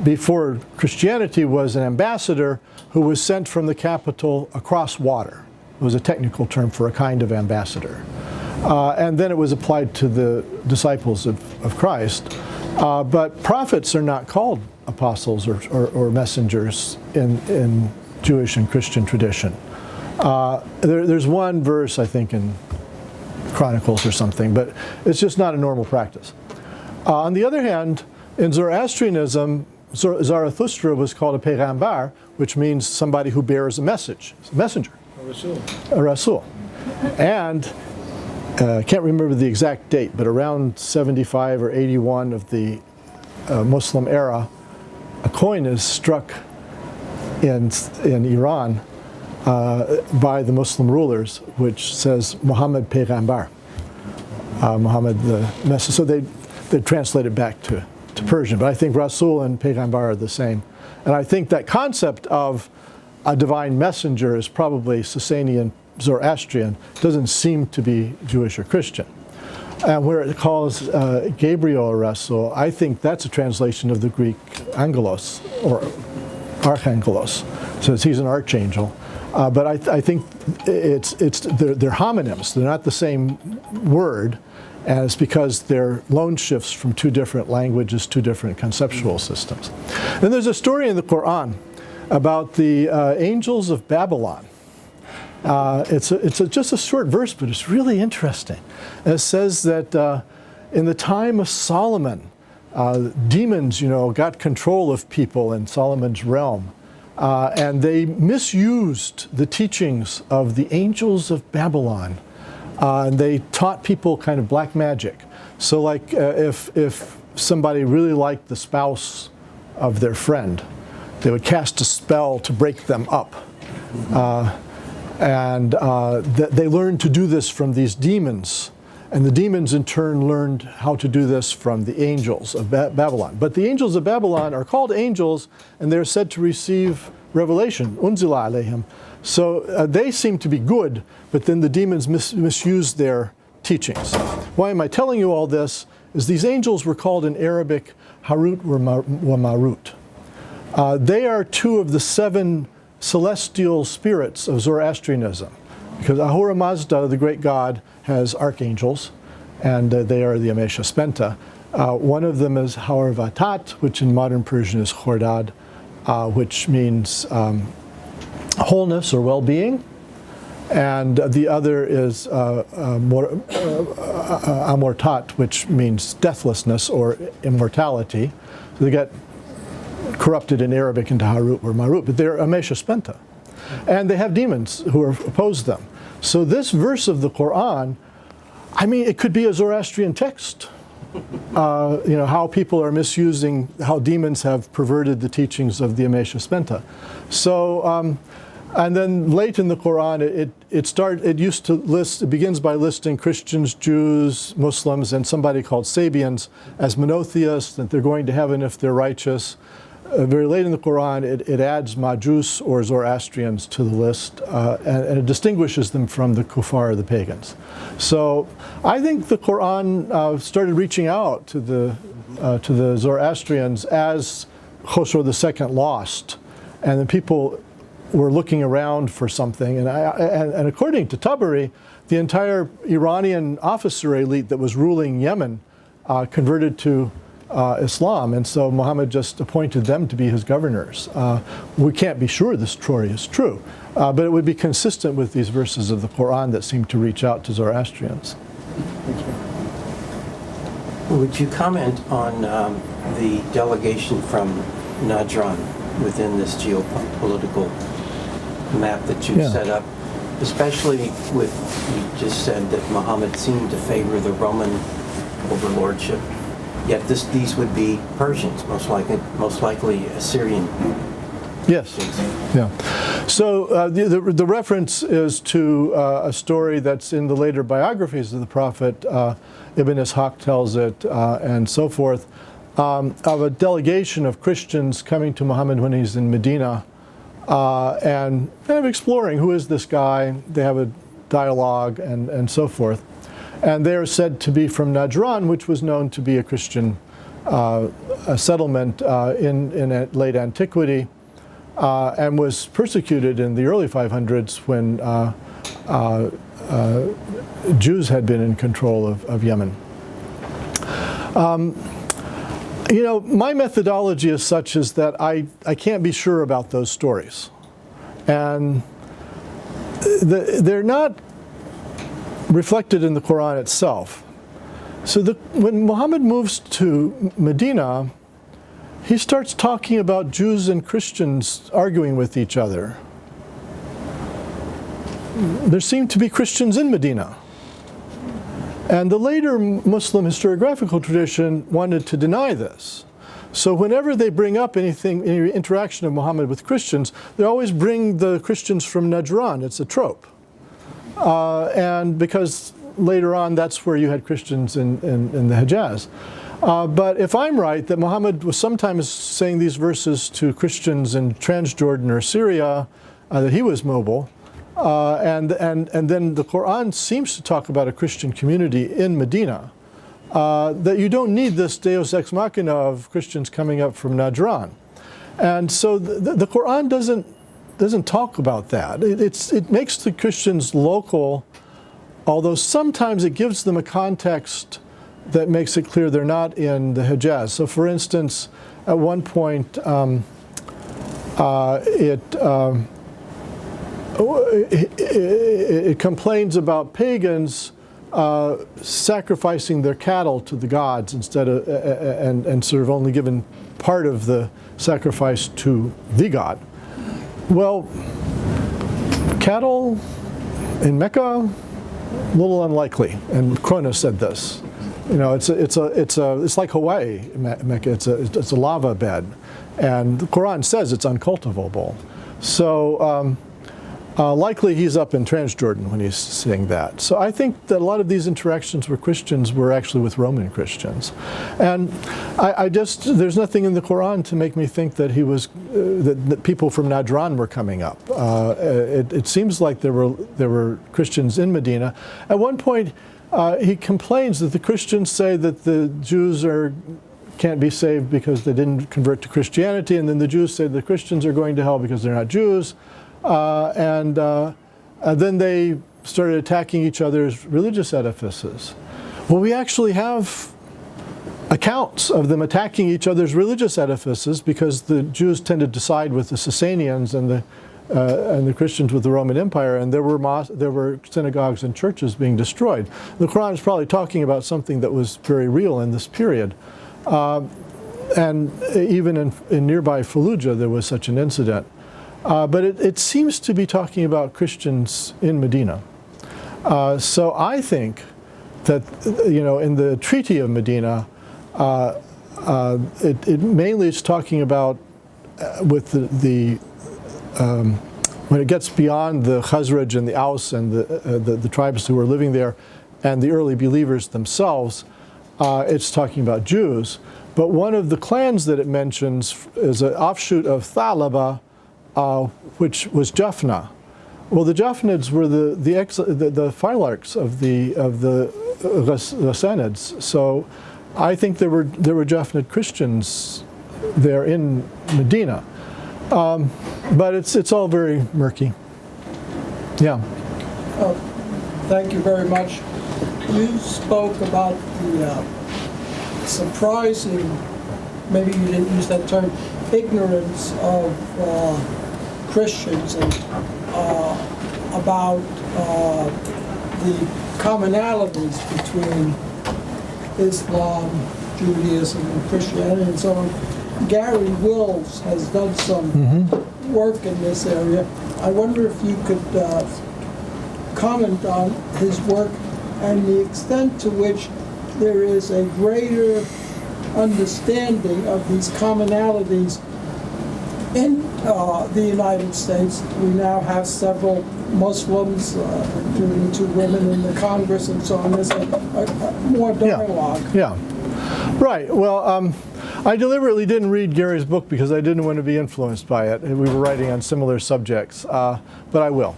before Christianity was an ambassador who was sent from the capital across water. It was a technical term for a kind of ambassador. And then it was applied to the disciples of Christ. But prophets are not called apostles or messengers in Jewish and Christian tradition. There's one verse, I think, in Chronicles or something, but it's just not a normal practice. On the other hand, in Zoroastrianism, Zarathustra was called a peigambar, which means somebody who bears a message, a messenger, a rasul. And I can't remember the exact date, but around 75 or 81 of the Muslim era, a coin is struck in Iran by the Muslim rulers, which says Muhammad Peygambar, Muhammad the Messenger. So they translate it back to Persian, but I think Rasul and Peygambar are the same. And I think that concept of a divine messenger is probably Sasanian Zoroastrian, doesn't seem to be Jewish or Christian. And where it calls Gabriel a Rasul, I think that's a translation of the Greek angelos, or archangelos. So he's an archangel. But I think they're homonyms. They're not the same word, and it's because they're loan shifts from two different languages, two different conceptual systems. Then there's a story in the Qur'an about the angels of Babylon. It's just a short verse, but it's really interesting. And it says that in the time of Solomon, demons, got control of people in Solomon's realm. And they misused the teachings of the angels of Babylon. And they taught people kind of black magic. So like if somebody really liked the spouse of their friend, they would cast a spell to break them up. They learned to do this from these demons. And the demons in turn learned how to do this from the angels of Babylon. But the angels of Babylon are called angels, and they're said to receive revelation, unzila alayhim. So they seem to be good, but then the demons misuse their teachings. Why am I telling you all this? Is these angels were called in Arabic Harut wa Marut. They are two of the 7 celestial spirits of Zoroastrianism. Because Ahura Mazda, the great god, has archangels, and they are the Amesha Spenta. One of them is Haurvatat, which in modern Persian is Khordad, which means wholeness or well-being. And the other is Amortat, which means deathlessness or immortality. So they get corrupted in Arabic into Harut or Marut, but they're Amesha Spenta. And they have demons who oppose them. So this verse of the Qur'an, I mean, it could be a Zoroastrian text. How people are misusing, how demons have perverted the teachings of the Amesha Spenta. So, and then late in the Qur'an, it begins by listing Christians, Jews, Muslims, and somebody called Sabians as monotheists, that they're going to heaven if they're righteous. Very late in the Qur'an, it adds Majus or Zoroastrians to the list, and it distinguishes them from the Kufar, the pagans. So I think the Qur'an started reaching out to the Zoroastrians as Khosrow II lost, and then people were looking around for something. And according to Tabari, the entire Iranian officer elite that was ruling Yemen converted to Islam, and so Muhammad just appointed them to be his governors. We can't be sure this story is true, but it would be consistent with these verses of the Qur'an that seem to reach out to Zoroastrians. Would you comment on the delegation from Najran within this geopolitical map that you've set up, especially with, you just said that Muhammad seemed to favor the Roman overlordship? Yet these would be Persians, most likely Assyrian. Yes. Yeah. So the reference is to a story that's in the later biographies of the Prophet. Ibn Ishaq tells it, and so forth, of a delegation of Christians coming to Muhammad when he's in Medina, and kind of exploring who is this guy. They have a dialogue and so forth. And they are said to be from Najran, which was known to be a Christian settlement in late antiquity, and was persecuted in the early 500s when Jews had been in control of Yemen. My methodology is such as that I can't be sure about those stories. And they're not reflected in the Quran itself. So when Muhammad moves to Medina, he starts talking about Jews and Christians arguing with each other. There seem to be Christians in Medina. And the later Muslim historiographical tradition wanted to deny this. So whenever they bring up any interaction of Muhammad with Christians, they always bring the Christians from Najran. It's a trope. And because later on, that's where you had Christians in the Hijaz. But if I'm right, that Muhammad was sometimes saying these verses to Christians in Transjordan or Syria, that he was mobile, and then the Quran seems to talk about a Christian community in Medina, that you don't need this Deus Ex Machina of Christians coming up from Najran. And so the Quran doesn't talk about that. It makes the Christians local, although sometimes it gives them a context that makes it clear they're not in the Hijaz. So for instance, at one point it complains about pagans sacrificing their cattle to the gods instead of, and sort of only giving part of the sacrifice to the god. Well, cattle in Mecca, a little unlikely, and Krona said this. You know, it's like Hawaii, Mecca. It's a lava bed, and the Quran says it's uncultivable. So likely he's up in Transjordan when he's saying that. So I think that a lot of these interactions with Christians were actually with Roman Christians, and there's nothing in the Quran to make me think that he was that people from Najran were coming up. It seems like there were Christians in Medina. At one point, he complains that the Christians say that the Jews can't be saved because they didn't convert to Christianity, and then the Jews say the Christians are going to hell because they're not Jews. And then they started attacking each other's religious edifices. Well, we actually have accounts of them attacking each other's religious edifices because the Jews tended to side with the Sasanians and the Christians with the Roman Empire, and there were synagogues and churches being destroyed. The Quran is probably talking about something that was very real in this period. And even in nearby Fallujah, there was such an incident. But it seems to be talking about Christians in Medina. So I think that, you know, in the Treaty of Medina, it mainly is talking about with when it gets beyond the Khazraj and the Aus and the tribes who were living there and the early believers themselves, it's talking about Jews. But one of the clans that it mentions is an offshoot of Thalaba, which was Japhna. Well, the Japhnids were the phylarchs of the Ghassanids. So I think there were Japhnid Christians there in Medina. But it's all very murky. Yeah. Thank you very much. You spoke about the surprising, maybe you didn't use that term, ignorance of Christians and about the commonalities between Islam, Judaism, and Christianity and so on. Gary Wills has done some work in this area. I wonder if you could comment on his work and the extent to which there is a greater understanding of these commonalities in the United States. We now have several Muslims, including 2 women in the Congress and so on. There's more dialogue. Yeah. Right. Well, I deliberately didn't read Gary's book because I didn't want to be influenced by it. We were writing on similar subjects, but I will.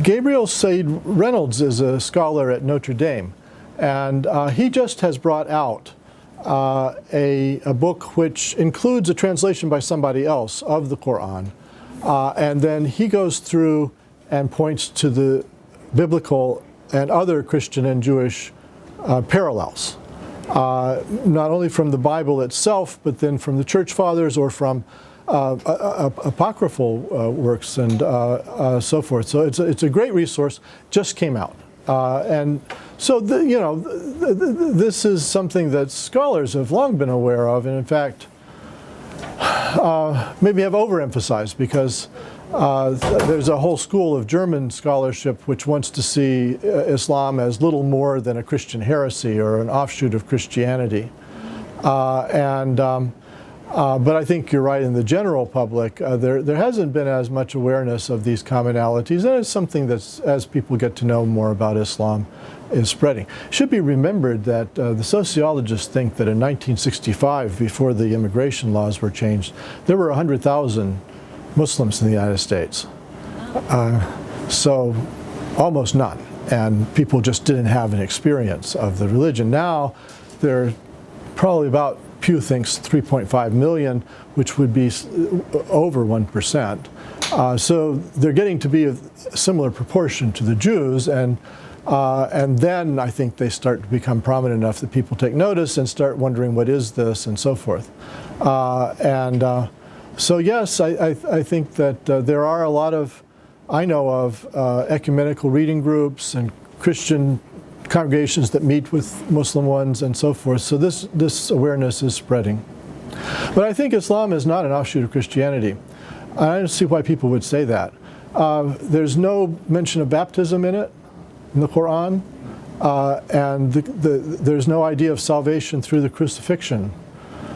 Gabriel Said Reynolds is a scholar at Notre Dame, and he just has brought out a book which includes a translation by somebody else of the Quran, and then he goes through and points to the biblical and other Christian and Jewish parallels, not only from the Bible itself, but then from the Church Fathers or from apocryphal works and so forth. So it's a great resource. Just came out, and so this is something that scholars have long been aware of, and in fact, maybe have overemphasized because there's a whole school of German scholarship which wants to see Islam as little more than a Christian heresy or an offshoot of Christianity. But I think you're right, in the general public, there hasn't been as much awareness of these commonalities, and it's something that's, as people get to know more about Islam, is spreading. It should be remembered that the sociologists think that in 1965, before the immigration laws were changed, there were 100,000 Muslims in the United States. So almost none, and people just didn't have an experience of the religion. Now, there are probably about, Pew thinks, 3.5 million, which would be over 1%. So they're getting to be a similar proportion to the Jews, and then I think they start to become prominent enough that people take notice and start wondering, what is this, and so forth. So yes, I think that there are a lot of, I know of, ecumenical reading groups and Christian congregations that meet with Muslim ones and so forth. So this awareness is spreading. But I think Islam is not an offshoot of Christianity. I don't see why people would say that. There's no mention of baptism in it, in the Qur'an, and there's no idea of salvation through the crucifixion.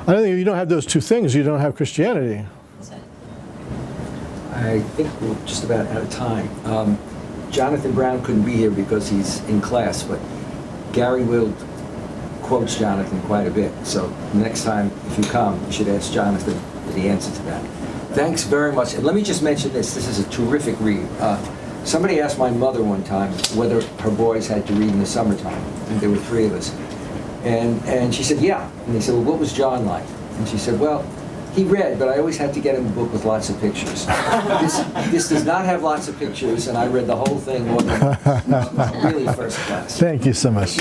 I don't think if you don't have those two things, you don't have Christianity. I think we're just about out of time. Jonathan Brown couldn't be here because he's in class, but Gary Will quotes Jonathan quite a bit. So next time, if you come, you should ask Jonathan the answer to that. Thanks very much. And let me just mention this. This is a terrific read. Somebody asked my mother one time whether her boys had to read in the summertime. I think there were 3 of us. And she said, yeah. And they said, well, what was John like? And she said, well, he read, but I always had to get him a book with lots of pictures. This does not have lots of pictures, and I read the whole thing. Really first class. Thank you so much.